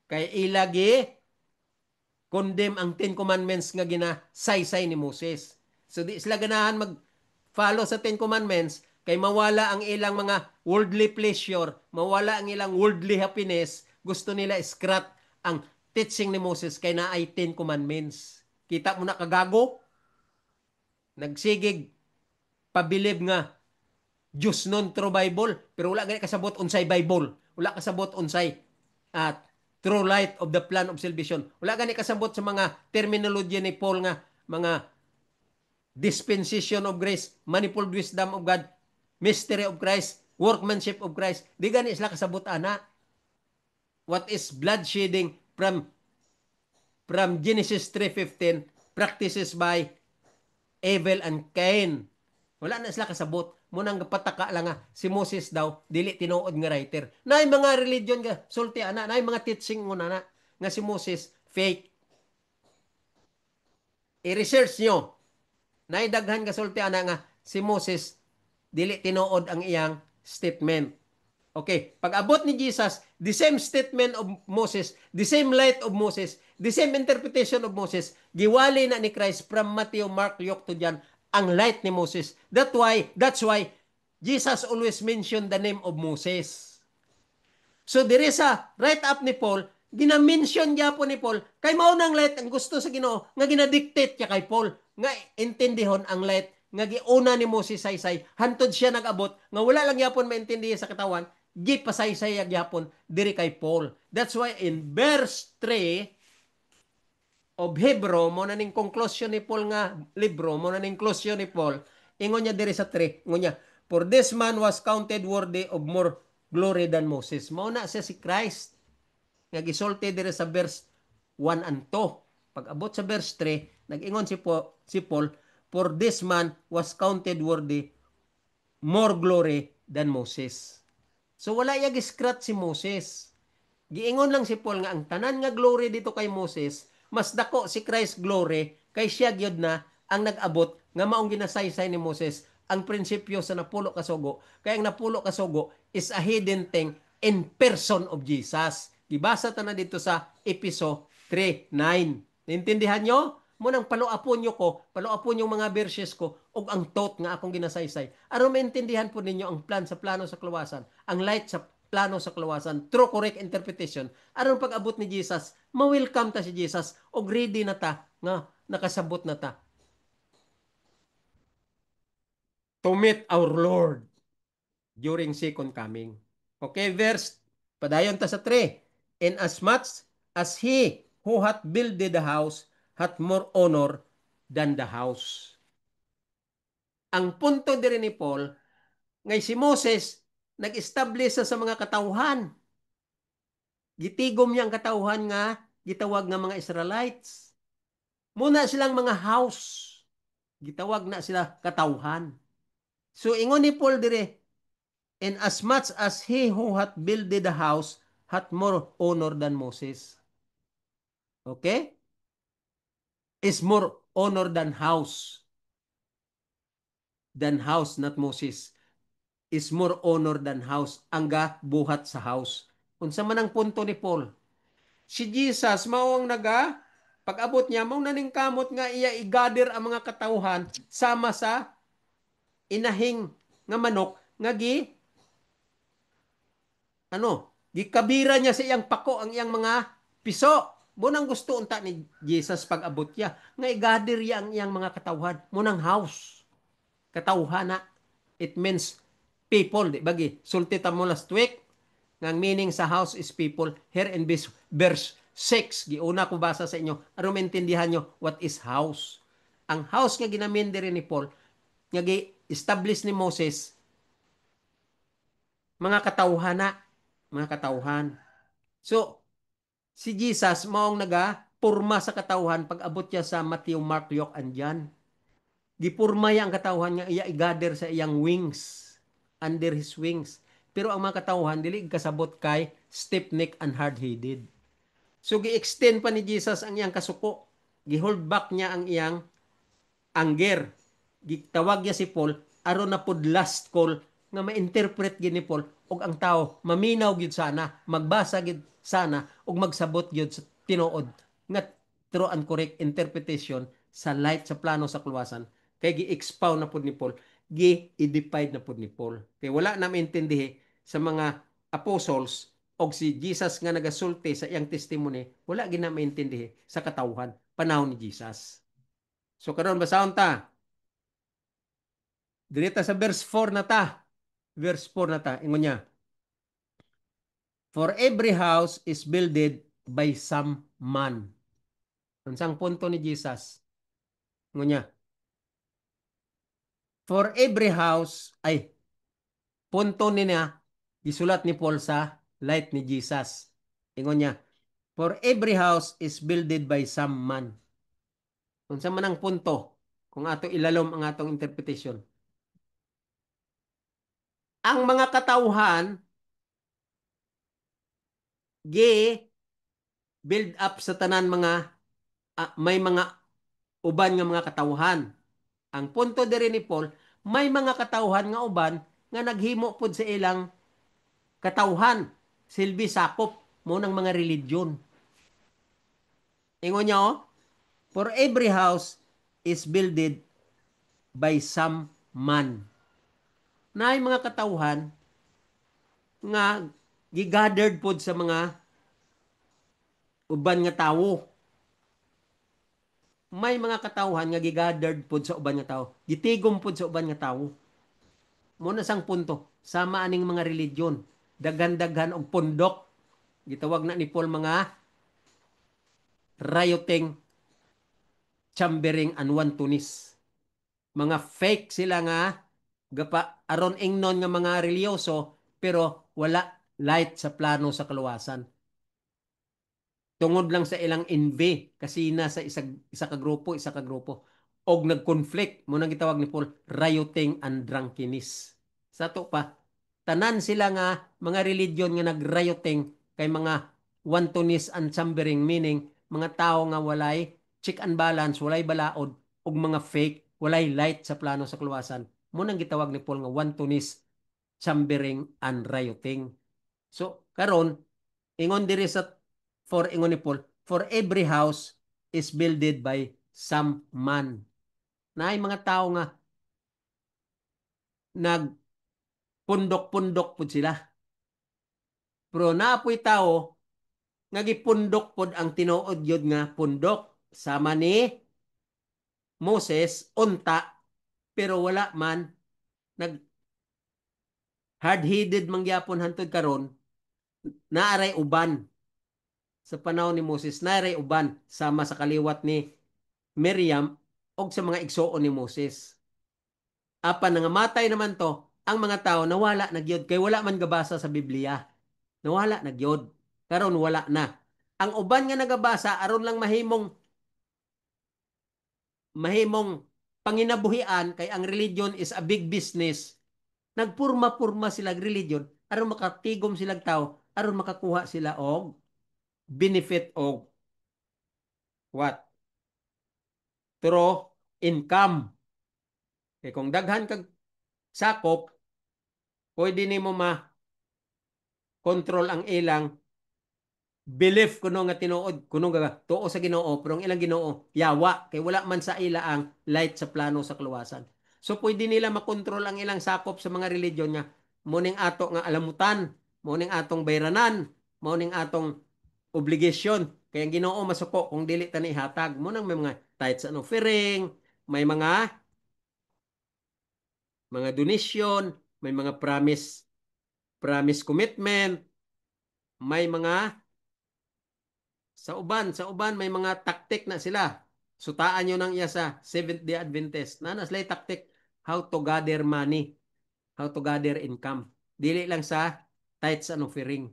kay ilagi condemn ang Ten Commandments nga ginasaysay ni Moses. So di sila ganahan mag-follow sa Ten Commandments, kay mawala ang ilang mga worldly pleasure, mawala ang ilang worldly happiness. Gusto nila scrap ang teaching ni Moses, kay naay Ten Commandments. Kita mo na kagago? Nagsigig pabilib nga Diyos non true Bible, pero wala gani kasabot unsay Bible. Wala kasabot unsay at true light of the plan of salvation. Wala gani kasabot sa mga terminology ni Paul nga mga dispensation of grace, manifold wisdom of God, mystery of Christ, workmanship of Christ. Di gani sila kasabot ana. What is bloodshedding from Genesis 3:15 practices by Abel and Cain. Wala na sila kasabot. Munang pataka lang nga, si Moses daw, dili tinuod nga writer. Naay mga religion nga, sulti ana, naay mga teaching mo na nga si Moses, fake. I-research nyo. Naay daghan ka sulti ana nga, si Moses, dili tinuod ang iyang statement. Okay, pag abot ni Jesus, the same statement of Moses, the same light of Moses, the same interpretation of Moses, giwali na ni Christ from Matthew, Mark, Luke to John, ang light ni Moses. That's why Jesus always mentioned the name of Moses. So diri sa write up ni Paul, gina-mention gyapon ni Paul, kay mao nang light ang gusto sa Ginoo nga ginadictate kay Paul nga intindihon ang light nga giuna ni Moses saysay, hantod siya nag-abot nga wala lang yapon maintindihan sa katawan, gipasaysay gyapon diri kay Paul. That's why in verse 3 of Hebrew, mo na ning conclusion ni Paul nga libro, mo na ning conclusion ni Paul, ingon niya diri sa 3, ingon niya, for this man was counted worthy of more glory than Moses. Mao na siya si Christ nga gisulti diri sa verse 1 and 2. Pag abot sa verse 3, nag-ingon si Paul, for this man was counted worthy more glory than Moses. So wala iya giskrat si Moses. Giingon lang si Paul nga ang tanan nga glory dito kay Moses, mas dako si Christ glory kay siya gyud na ang nag-abot nga maong ginasaysay ni Moses ang prinsipyo sa napulo ka sugo. Kay ang napulo ka sugo is a hidden thing in person of Jesus. Gibasa ta na dito sa Episo 3:9. Naintindihan nyo? Munang paluapon nyo ko, paluapon yung mga verses ko, og ang thought nga akong ginasaysay. Aron maintindihan po ninyo ang plan sa plano sa kaluwasan, ang light sa plano sa kaluwasan, true correct interpretation. Aron pag-abot ni Jesus, ma-welcome ta si Jesus, og ready na ta, nga nakasabot na ta to meet our Lord during second coming. Okay, padayon ta sa 3. And as much as he who hath builded the house hath more honor than the house. Ang punto diri ni Paul, ngay si Moses, nag-establish sa mga katawhan. Gitigom niya ang katawhan nga, gitawag nga mga Israelites. Muna silang mga house. Gitawag na sila katawhan. So ingon ni Paul dire, and as much as he who hath builded the house hath more honor than Moses. Okay? Is more honor than house. Than house, not Moses. Is more honor than house. Ang buhat sa house. Unsa man ang punto ni Paul? Si Jesus mao ang naga pag-abot niya mao naning kamot nga iya igader ang mga katawhan sama sa inahing nga manok nga gikabira niya sa iyang pako ang iyang mga piso. Munang gusto unta ni Jesus pag-abot niya nga igader niya ang iyang mga katawhan. Munang house. Katawhana. It means people, di bagi. Sulti ta mo last week nga meaning sa house is people. Here in verse 6, giuna ko basa sa inyo, aron maintindihan nyo what is house. Ang house nga ginamin diri ni Paul, nga gi-establish ni Moses, mga katawhana, mga katawhan. So, si Jesus maong naga purma sa katawhan pag abot niya sa Matthew, Mark, Luke, and John. Gipurma ang katawhan nga iya igader sa iyang wings, under his wings. Pero ang mga katawhan dili kasabot kay stiff-necked and hard-headed. So gi-extend pa ni Jesus ang iyang kasuko. Gi-hold back niya ang iyang anger. Gitawag niya si Paul aron na pud last call nga ma-interpret gid ni Paul og ang tao maminaw gyud sana, magbasa gyud sana ug magsabot gyud sa tinuod nga true and correct interpretation sa light sa plano sa kaluwasan kay gi-expound na pud ni Paul, gi-divide na pud ni Paul. Kay wala na maintindihi sa mga apostles og si Jesus nga nagasulti sa iyang testimony, wala gina maintindihi sa katawhan panahon ni Jesus. So karon basahon ta. Direta sa verse 4 na ta. Verse 4 na ta. Ingon niya. For every house is builded by some man. Unsang punto ni Jesus? Ingon niya. For every house, ay, punto ni niya, gisulat ni Paul sa light ni Jesus. Ingon niya. For every house is builded by some man. Unsa man ang punto? Kung ato ilalom ang atong interpretation. Ang mga katauhan, build up sa tanan mga may mga uban nga mga katawhan. Ang punto diri ni Paul, may mga katawhan nga uban nga naghimo pud sa ilang katawhan, silbi sakop mo ng mga religion. Ingon niya for every house is builded by some man. Naay mga katawhan nga gigathered pud sa mga uban nga tawo. May mga katawhan nga gigathered pud sa uban nga tawo. Gitigom pud sa uban nga tawo. Muna sang punto, sama aning mga religion, daghan-daghan og pundok. Gitawag na ni Paul mga rioting, chambering, and wantonis. Mga fake sila nga aron ingnon nga mga reliyoso pero wala light sa plano sa kaluwasan. Tungod lang sa ilang envy kasina sa isa ka grupo og nag-conflict mo nang gitawag ni Paul rioting and drunkenness. Sa to pa tanan sila nga mga religion nga nag-rioting kay mga wantonis and chambering, meaning mga tao nga walay check and balance, walay balaod og mga fake, walay light sa plano sa kaluwasan. Mo nang gitawag ni Paul nga wantonis, chambering, and rioting. So karon ingon diri sa ingon ni Paul, for every house is builded by some man. Naay mga tao nga nagpundok-pundok pud sila. Pero naapoy tao nga gipundok pud ang tinuod yun nga pundok sama ni Moses unta pero wala man nag hard-headed mangyapon hantud karon naaray uban sa panahon ni Moses naaray uban sama sa kaliwat ni Miriam og sa mga igsoon ni Moses. Apan nangamatay naman to, ang mga tao nawala na gyud kay wala man gabasa sa Biblia. Nawala na gyud. Karon wala na. Ang uban nga nagabasa aron lang mahimong panginabuhian kay ang religion is a big business. Nagpurma-purma sila religion aron makatigom silang tao, aron makakuha sila og benefit og what? Through income. Kay kung daghan kag sakop, pwede nimo control ang ilang belief kuno nga tinuod kuno nga tuo sa Ginoo pero ang ilang Ginoo yawa kay wala man sa ila ang light sa plano sa kaluwasan. So pwede nila makontrol ang ilang sakop sa mga religion nga muning ato nga alamutan, muning atong bayranan, muning atong obligasyon. Kaya ang Ginoo masuko kung dili ta ni ihatag mo nang may mga tithes and offering, may mga donation, may mga promise commitment, may mga sa uban may mga taktik na sila. Sutaan nyo nang iya sa Seventh-day Adventist. Nanas lay taktik how to gather money, how to gather income. Dili lang sa tithes and offering.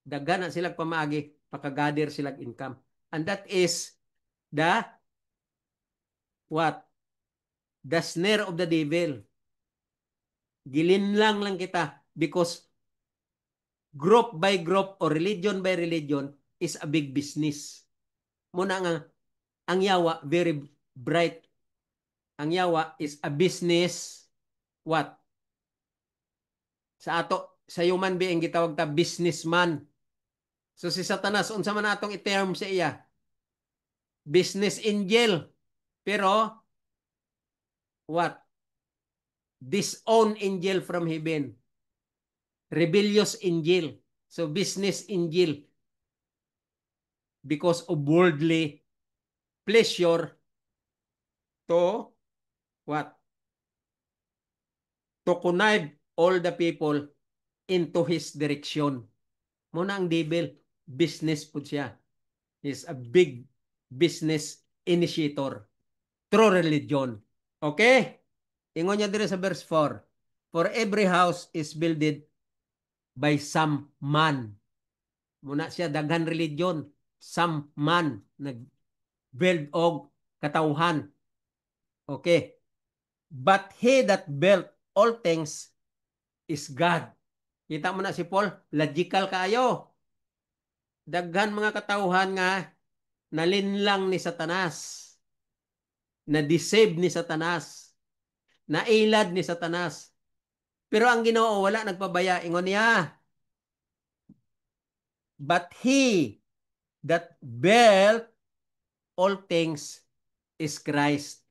Daghan na sila pamaagi, pakagather sila income. And that is the what? The snare of the devil. Gilinlang lang kita because group by group or religion by religion is a big business. Muna nga, ang yawa, very bright. Ang yawa is a business, what? Sa human being, gitawag ta businessman. So si Satanas, unsa man atong i-term sa iya? Business angel. Pero, what? Disown angel from heaven. Rebellious angel. So business angel. Because of worldly pleasure to what? To connive all the people into his direction. Muna ang devil, business po siya. He's a big business initiator through religion. Okay? Ingon niya dire sa verse 4. For every house is builded by some man. Muna siya daghan religion. Some man nag-build og katawhan. Okay. But he that built all things is God. Kita mo na si Paul, logical kaayo. Daghan mga katawhan nga nalinlang ni Satanas, na-deceive ni Satanas, nailad ni Satanas. Pero ang Ginoo wala nagpabaya, ingon niya. But he that built all things is Christ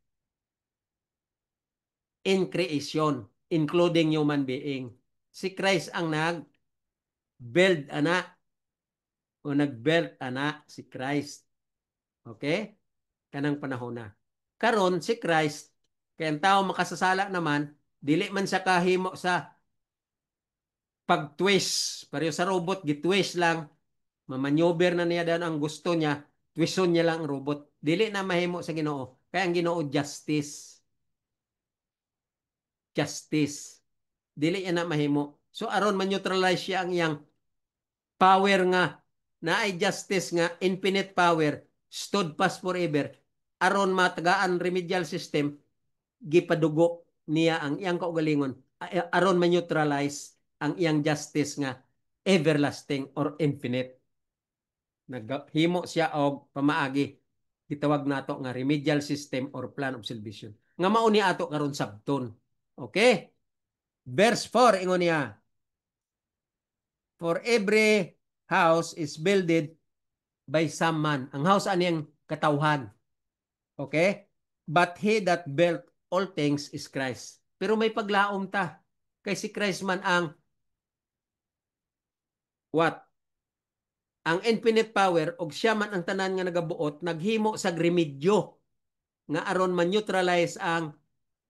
in creation, including human being. Si Christ ang nag-build anak o nag-build anak si Christ. Okay? Kanang panahon na. Karon si Christ, kaya ang tao makasasala naman, dili man siya kahimo sa pag-twist. Pareho sa robot, gitwist lang, mamanyober na niya dan ang gusto niya, twiston niya lang ang robot. Dili na mahimo sa Ginoo. Kaya ang Ginoo justice. Justice. Dili niya na mahimo. So aron man-neutralize siya ang iyang power nga na ay justice nga infinite power stood fast forever aron matagaan remedial system gipadugo niya ang iyang kaugalingon aron ma-neutralize ang iyang justice nga everlasting or infinite. Naghimo siya og pamaagi gitawag nato nga remedial system or plan of salvation. Nga mao ni ato karon sabton. Okay? Verse 4 ingon niya, for every house is builded by some man. Ang house aniyang katawhan. Okay? But he that built all things is Christ. Pero may paglaom ta. Kay si Christ man ang what? Ang infinite power og siya man ang tanan nga nagabuot naghimo sa remedyo nga aron man-neutralize ang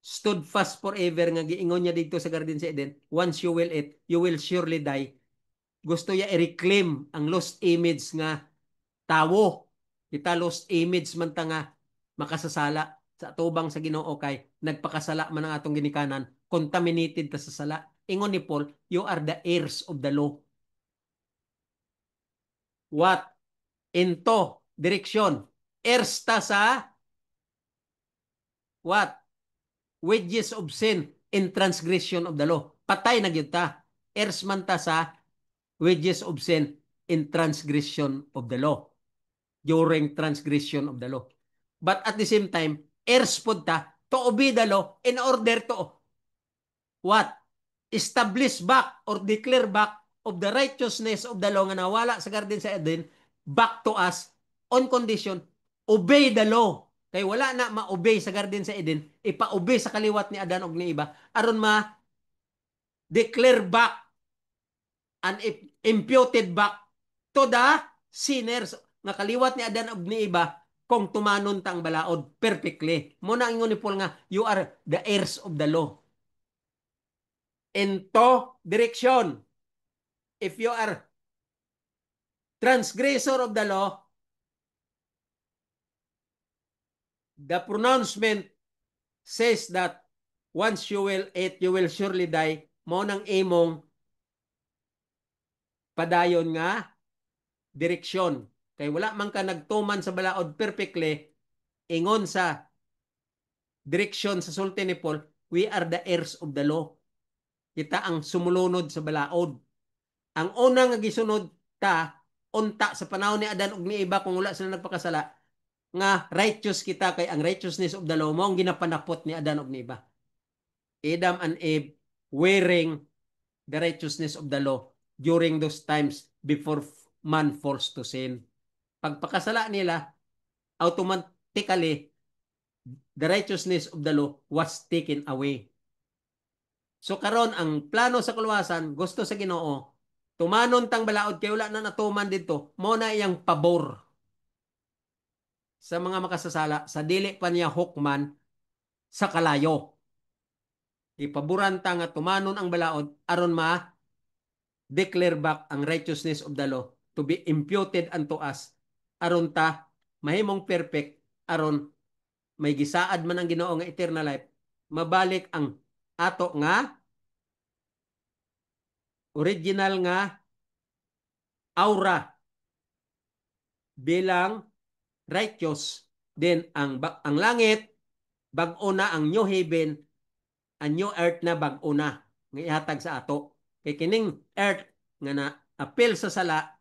stood fast forever nga giingon niya dito sa Garden sa Eden. Once you will eat, you will surely die. Gusto niya i-reclaim ang lost image nga tawo. Kita lost image man ta nga makasasala sa tubang sa Ginoo kay nagpakasala man ang atong ginikanan, contaminated ta sa sala. Ingon ni Paul, you are the heirs of the law. What? Into direksyon. Heirs ta sa what? Wages of sin in transgression of the law. Patay na gyud ta. Heirs man ta sa wages of sin in transgression of the law. During transgression of the law. But at the same time, heirs pod ta to obey the law in order to what? Establish back or declare back of the righteousness of the law nga nawala sa garden sa Eden back to us on condition obey the law. Kay wala na ma-obey sa garden sa Eden, ipa-obey sa kaliwat ni Adan og ni Eva aron ma-declare back and imputed back to the sinners nga kaliwat ni Adan ug ni Eva kung tumanon tang balaod perfectly. Muna ingon ni Paul nga you are the heirs of the law. Into direction. If you are transgressor of the law, the pronouncement says that once you will eat, you will surely die. Mo nang imong padayon nga direksyon. Kay wala man ka nagtuman sa balaod perfectly, ingon sa direksyon sa sulti ni Paul, we are the heirs of the law. Kita ang sumulunod sa balaod. Ang unang nga gisunod ta, unta sa panahon ni Adan ug ni Eva kung wala sila nagpakasala, nga righteous kita kay ang righteousness of the law mo ang ginapanapot ni Adan ug ni Eva. Adam and Eve wearing the righteousness of the law during those times before man falls to sin. Pagpakasala nila, automatically, the righteousness of the law was taken away. So karon ang plano sa kaluwasan, gusto sa Ginoo, tumanon tang balaod kay wala na natuman dito, mo na iyang pabor sa mga makasasala sa dili pa niya hukman sa kalayo. Ipaburan ta nga tumanon ang balaod aron declare back ang righteousness of the law to be imputed unto us aron ta mahimong perfect aron may gisaad man ang Ginoo nga eternal life mabalik ang ato nga original nga aura bilang righteous. Then ang langit bag-o na ang new heaven, ang new earth na bag-o na nga ihatag sa ato. Kay kining earth nga na appeal sa sala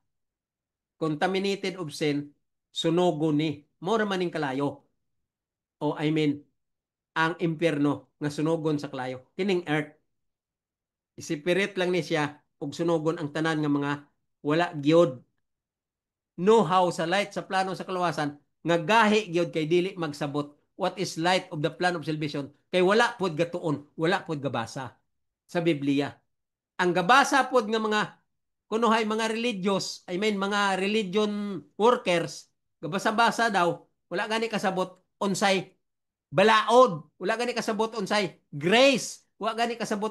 contaminated of sin sunogo ni mo ra maning kalayo. O I mean ang impyerno nga sunogon sa kalayo. Kining earth isipirit lang ni siya ug sunogon ang tanan nga mga wala gyud know-how sa light sa plano sa kaluwasan nga gahi gyud kay dili magsabot what is light of the plan of salvation kay wala pod gatuon, wala pod gabasa sa Biblia. Ang gabasa pod nga mga kunuhay mga religious, I mean mga religion workers, gabasa-basa daw, wala gani kasabot unsay balaod, wala gani kasabot unsay grace, wala gani kasabot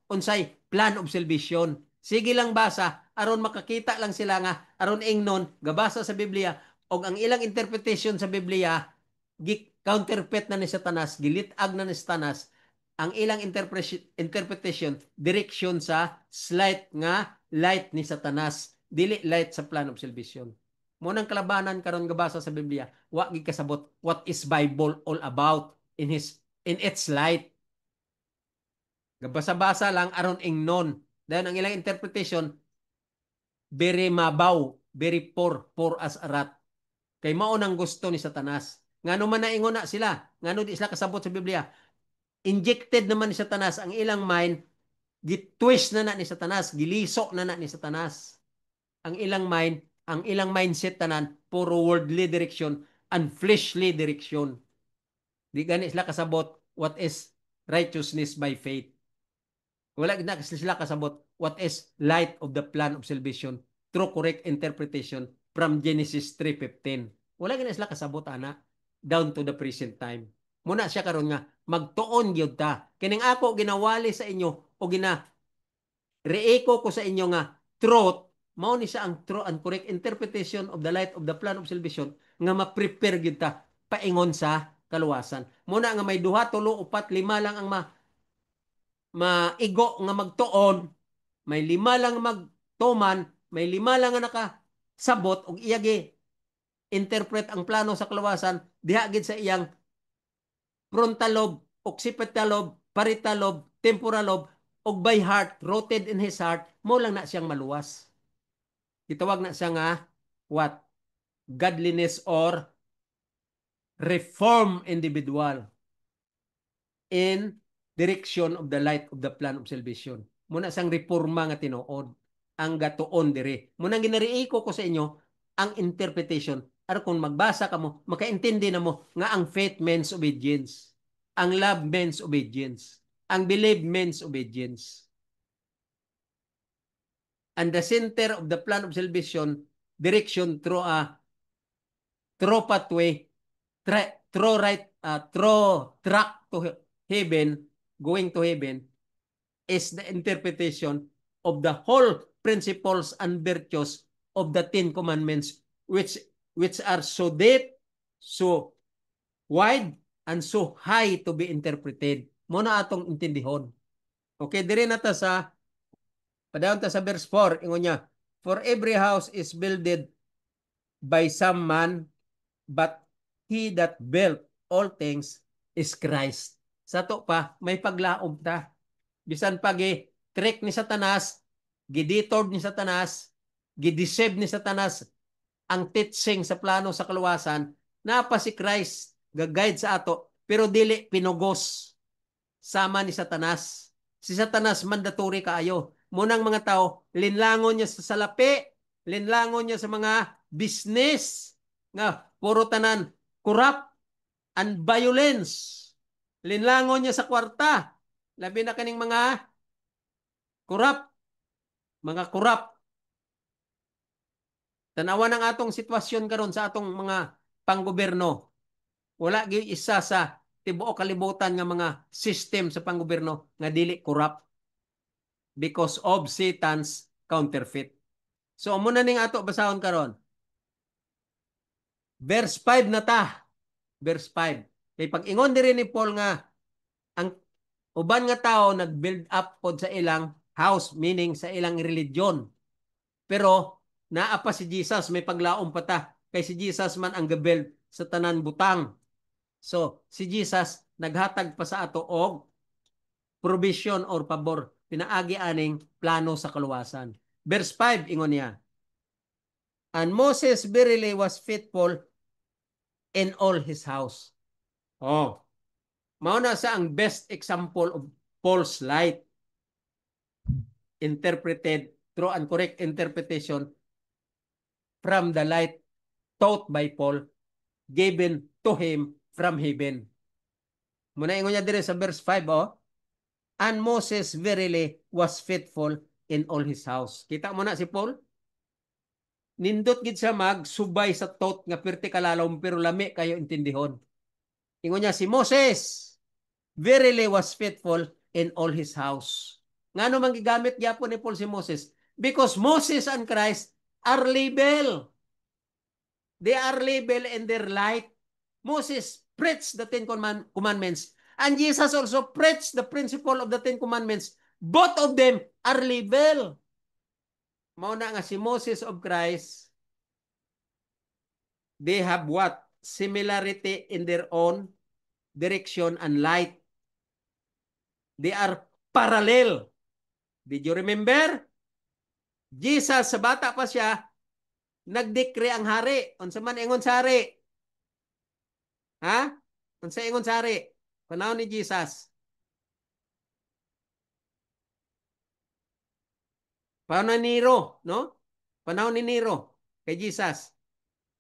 unsay plan of salvation. Sige lang basa aron makakita lang sila nga aron ingnon gabasa sa Biblia og ang ilang interpretation sa Biblia counterfeit na ni Satanas, gilitag na ni Satanas ang ilang interpretation direction sa slight nga light ni Satanas, dili light sa plan of salvation. Mo nang kalabanan karon gabasa sa Biblia, wa gid kasabot what is Bible all about in its light. Gabasa-basa lang aron ingnon. Dahil ang ilang interpretation very mabaw, very poor as a rat. Kay mao nang gusto ni Satanas. Ngano man naingon na sila, ngano di sila kasabot sa Biblia. Injected naman ni Satanas ang ilang mind, gitwist na ni Satanas, giliso na ni Satanas. Ang ilang mind, ang ilang mindset tanan, puro worldly direction and fleshly direction. Di gani sila kasabot what is righteousness by faith. Wala na sila kasabot what is light of the plan of salvation through correct interpretation from Genesis 3:15. Wala gina sila kasabot ana down to the present time. Muna siya karon nga magtuon gyud ta. Kining ako ginawali sa inyo o reeko ko sa inyo nga truth mao ni siya ang true and correct interpretation of the light of the plan of salvation nga ma-prepare gyud ta paingon sa kaluwasan. Muna nga may duha, tulo, upat, lima lang ang maigo nga magtuon, may lima lang magtuman, may lima lang nga nakasabot og iyagi interpret ang plano sa kaluwasan diha gid sa iyang frontal lobe, occipital lobe, parietal lobe, temporal lobe og by heart, rooted in his heart, mo lang na siyang maluwas. Itawag na siya nga what? Godliness or reform individual in direction of the light of the plan of salvation. Muna sang reforma nga tinuod. ang gatuon dire. Munang ginariiko ko sa inyo ang interpretation. Aron kung magbasa ka mo, makaintindi na mo nga ang faith means obedience. Ang love means obedience. Ang believe means obedience. And the center of the plan of salvation, direction through pathway, through track to heaven, going to heaven, is the interpretation of the whole principles and virtues of the Ten Commandments, which are so deep, so wide, and so high to be interpreted. Muna atong intindihon. Okay, diri na ta sa, padahon ta sa verse 4, ingon niya, for every house is builded by some man, but he that built all things is Christ. Sa to pa, may paglaom ta. Bisan pagi trick ni Satanas, gidetour ni Satanas, gideceive ni Satanas ang teaching sa plano sa kaluwasan, napa si Christ gag-guide sa ato, pero dili pinugos sama ni Satanas. Si Satanas mandatory kaayo. Munang mga tao, linlangon niya sa salapi, linlangon niya sa mga business, nga puro tanan corrupt and violence. Linlangon niya sa kwarta. Labi na kaning mga corrupt. Tanawa ng atong sitwasyon karon sa atong mga panggoberno. Wala gyud isa sa tibuok kalibutan nga mga system sa panggoberno nga dili corrupt because of Satan's counterfeit. So amo na ning ato basahon karon. Verse 5 na ta. Verse 5. Kay pag-ingon diri ni Paul nga ang uban nga tao nag-build up pod sa ilang house, meaning sa ilang religion. Pero naa pa si Jesus, may paglaom pa ta. Kay si Jesus man ang gabuild sa tanan butang. So, si Jesus naghatag pa sa ato og provision or pabor. Pinaagi aning plano sa kaluwasan. Verse 5, ingon niya, and Moses verily was faithful in all his house. Oh, mao na sa ang best example of false light interpreted through and correct interpretation from the light taught by Paul given to him from heaven. Muna ingon niya dire sa verse 5, oh, and Moses verily was faithful in all his house. Kita mo na si Paul? Nindot gid siya magsubay sa taught nga perti kalalom pero lami kayo intindihon. Ingon niya si Moses verily was faithful in all his house. Ngano man gigamit gyapon ni Paul si Moses? Because Moses and Christ are label. They are label in their light. Moses preached the Ten Commandments and Jesus also preached the principle of the Ten Commandments. Both of them are label. Mao na nga si Moses of Christ, they have what? Similarity in their own direction and light. They are parallel. Did you remember? Jesus, sa bata pa siya, nagdekre ang hari. Unsa man ingon sa hari? Ha? Unsa ingon sa hari? Panahon ni Jesus. Panahon ni Nero, no? Panahon ni Nero kay Jesus.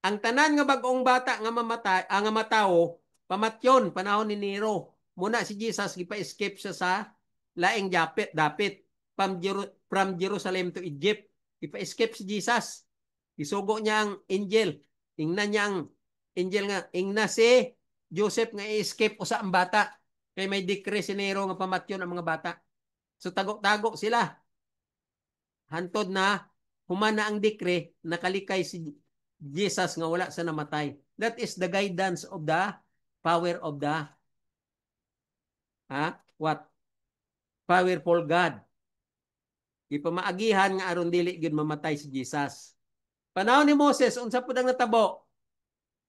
Ang tanan nga bagong bata nga mamatay, nga matawo, pamatyon panahon ni Nero. Muna si Jesus gipa-escape siya sa laing dapit from Jerusalem to Egypt. Gipa-escape si Jesus. Isugo niya ang angel. Ingna niya ang angel nga, ingna si Joseph nga i-escape usa ang bata. Kay may decree si Nero nga pamatyon ang mga bata. So tago-tago sila. Hantod na humana ang decree, nakalikay si Jesus nga wala sa namatay. That is the guidance of the power of the what? Powerful God. Ipamaagihan nga aron dili gid mamatay si Jesus. Panahon ni Moses unsa pud ang natabo?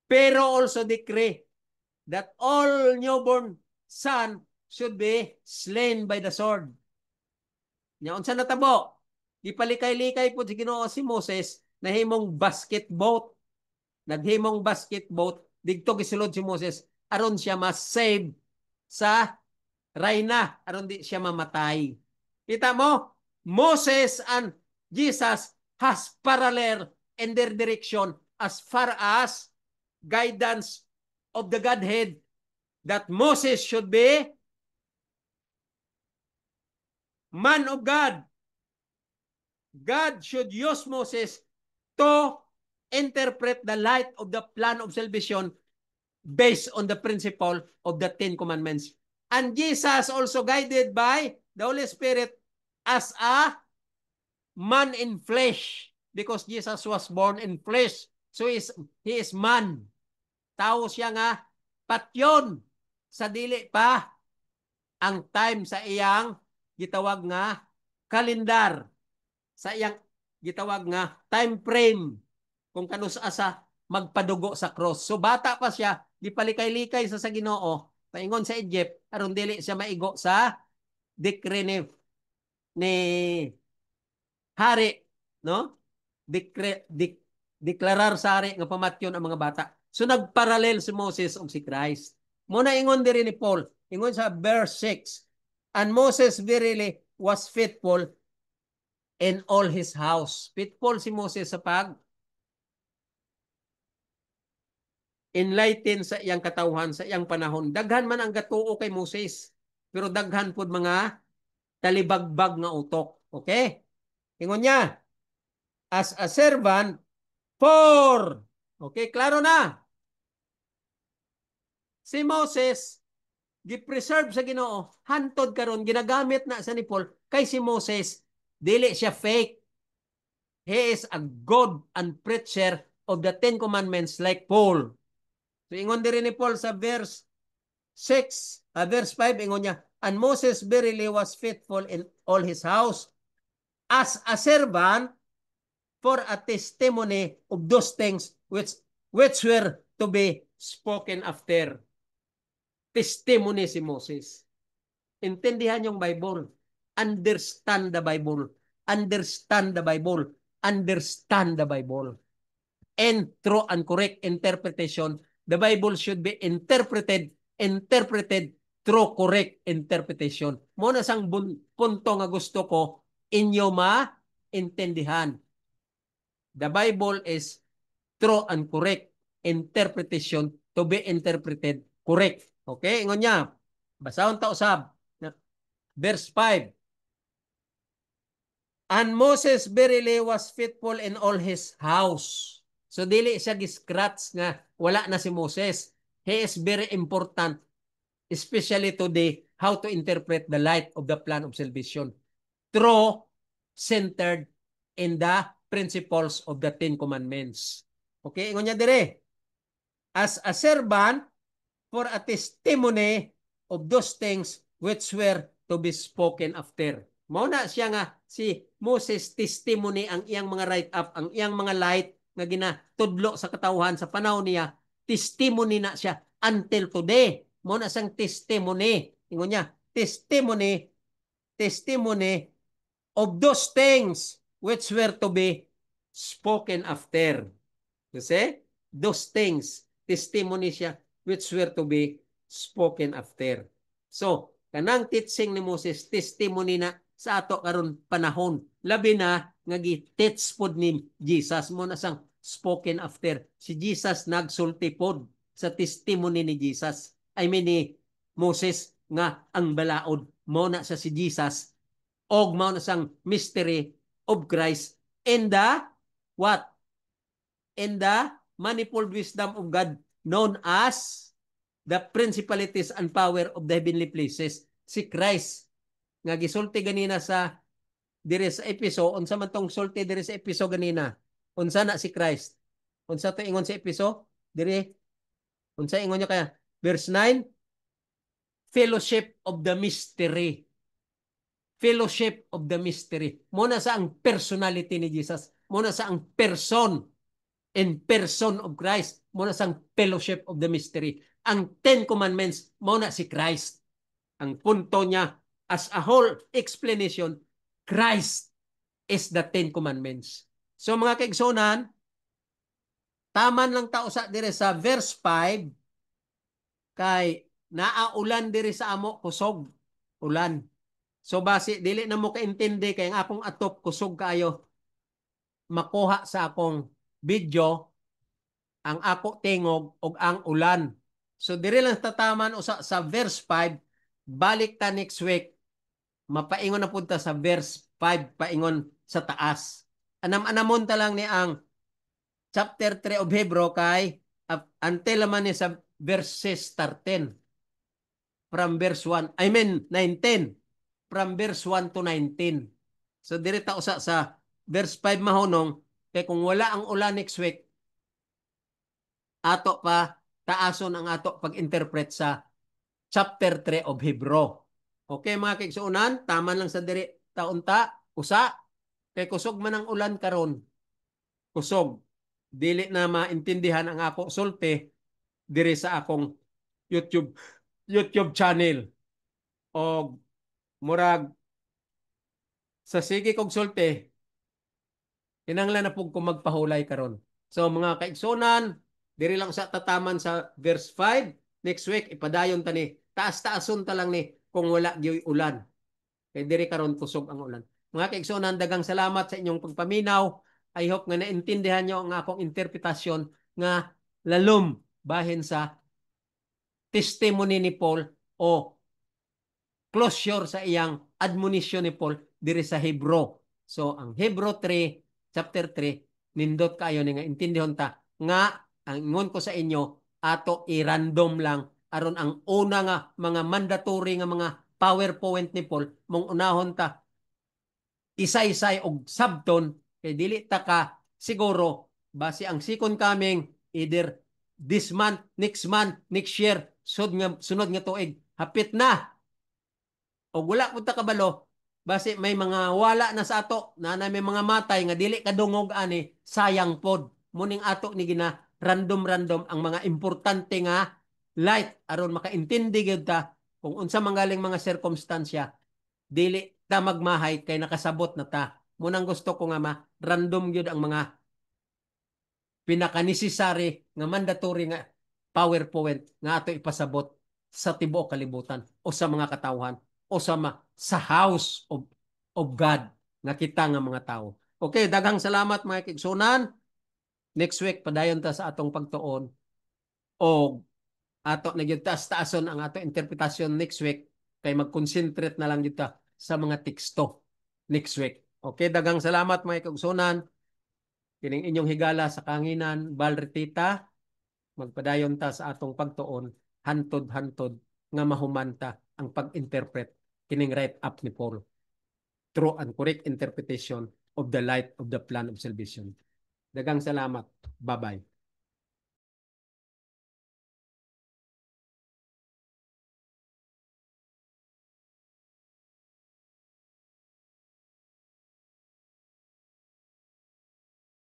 Pero also decree that all newborn son should be slain by the sword. Nya unsa natabo? Gipalikay-likay pud si Ginoo si Moses nahimong basket boat. Naghimong basket boat didto gisulod si Moses aron siya ma-save sa rayna aron di siya mamatay. Kita mo? Moses and Jesus has parallel in their direction as far as guidance of the Godhead that Moses should be man of God. God should use Moses to interpret the light of the plan of salvation based on the principle of the Ten Commandments. And Jesus also guided by the Holy Spirit as a man in flesh because Jesus was born in flesh. So he is man. Tao siya nga patyon sa dili pa ang time sa iyang gitawag nga kalendar, sa iyang gitawag nga time frame kung kanus asa magpadugo sa cross. So bata pa siya, di palikay-likay sa Ginoo, paingon sa Egypt, aron dili siya maigo sa decree ni hari, no? Deklarar sa hari nga pamatyon ang mga bata. So nagparalel si Moses ug si Christ. Muna ingon diri ni Paul, ingon sa verse 6, and Moses verily was faithful in all his house. Faithful si Moses sa pag enlighten sa iyang katawhan, sa iyang panahon. Daghan man ang gatuo kay Moses, pero daghan pud mga talibagbag nga utok. Okay? Ingon niya, as a servant for. Okay, klaro na. Si Moses, gi-preserve sa Ginoo, hantod karon ginagamit na sa ni Paul kay si Moses, dili siya fake. He is a God and preacher of the Ten Commandments like Paul. So ingon diri ni Paul sa verse 6, verse 5, ingon niya, and Moses verily was faithful in all his house as a servant for a testimony of those things which were to be spoken after. Testimony si Moses. Intindihan yung Bible. Understand the Bible. Understand the Bible. Understand the Bible. And true and correct interpretation, the Bible should be interpreted through correct interpretation. Muna sang punto nga gusto ko inyo maintindihan. The Bible is true and correct interpretation to be interpreted correct. Okay? Ingon niya, basahon ta usab. Verse 5. And Moses verily was faithful in all his house. So dili siya giscratch nga wala na si Moses. He is very important, especially today, how to interpret the light of the plan of salvation. True, centered in the principles of the Ten Commandments. Okay, ingon niya dire. As a servant for a testimony of those things which were to be spoken after. Mao na siya nga si Moses testimony ang iyang mga write up, ang iyang mga light nga ginatudlo sa katawhan sa panahon niya, testimony na siya until today. Mao na siyang testimony. Ingon niya, testimony of those things which were to be spoken after. You see? Those things, testimony siya which were to be spoken after. So, kanang teaching ni Moses, testimony na sa ato karon panahon. Labi na nga gi-teach pod ni Jesus mo na sang spoken after. Si Jesus nagsulti pod sa testimony ni Jesus. I mean ni Moses nga ang balaod mo na sa si Jesus og mao na sang mystery of Christ in the what? In the manifold wisdom of God known as the principalities and power of the heavenly places. Si Christ nga gisulti ganina sa dire sa Episo, unsa man tong sulti dire sa Episo ganina? Unsa na si Christ? Unsa to ingon sa Episo? Dire unsa ingon niya kaya? Verse 9, fellowship of the mystery. Fellowship of the mystery. Muna sa ang personality ni Jesus. Muna sa ang person of Christ. Muna sa ang fellowship of the mystery. Ang Ten Commandments, muna si Christ. Ang punto niya, as a whole explanation, Christ is the Ten Commandments. So mga kaigsonan, taman lang tao sa dire sa verse 5, kay naaulan dire sa amo kusog ulan. So base dili na mo kaintindi kay ang akong atop kusog kaayo. makuha sa akong video ang ako tingog ug ang ulan. So diri lang tataman usa sa verse 5, balik ta next week, mapaingon na punta sa verse 5 paingon sa taas. Anam-anamon ta lang ni ang chapter 3 of Hebrew kay until man ni sa verses 13 from verse 1, I mean 19, from verse 1 to 19. So diri ta usa sa verse 5 mahunong kay kung wala ang ulan next week, ato pa taason ang ato pag-interpret sa chapter 3 of Hebrew. Okay mga kaigsuunan, taman lang sa diri taunta, usa, kay kusog man ang ulan karon, kusog. Dili na maintindihan ang ako sulti diri sa akong YouTube YouTube channel. O murag sa sige kog sulti, kinanglan na pug ko magpahulay karon. So mga kaigsunan, diri lang sa tataman sa verse 5. Next week ipadayon ta ni. Taas-taason ta lang ni kung wala gyud ulan. Kay diri karon kusog ang ulan. Mga kaigsunan, dagang salamat sa inyong pagpaminaw. I hope nga naintindihan nyo ang akong interpretasyon nga lalom bahin sa testimony ni Paul o closure sa iyang admonition ni Paul diri sa Hebrew. So ang Hebrew 3, chapter 3, nindot kayo ni nga intindihon ta nga ang ingon ko sa inyo ato i-random lang aron ang una nga mga mandatory nga mga PowerPoint ni Paul mong unahon ta isay-isay og sabton kay dili ta ka siguro base ang second coming either this month, next year, sunod nga tuig, hapit na o wala pud ta kabalo base may mga wala na sa ato na may mga matay nga dili kadungog ani sayang pod muning ato ni gina random ang mga importante nga light aron makaintindi gyud ta kung unsa manggaling mga sirkumstansya dili ta magmahay kay nakasabot na ta munang gusto ko nga ma random gyud ang mga pinaka-necessary nga mandatory nga PowerPoint nga ato ipasabot sa tibuok kalibutan o sa mga katawhan o sa house of God nga kita nga mga tao. Okay, daghang salamat mga kigsunan. Next week padayon ta sa atong pagtuon o ato na gyud taas-taason ang ato interpretasyon next week kay mag-concentrate na lang gyud ta sa mga teksto next week. Okay, daghang salamat mga kigsunan. Kining inyong higala sa kanginan, Balretita, magpadayon ta sa atong pagtuon, hantod-hantod, nga mahumanta ang pag-interpret kining write up ni Paul. True and correct interpretation of the light of the plan of salvation. Dagang salamat. Bye-bye.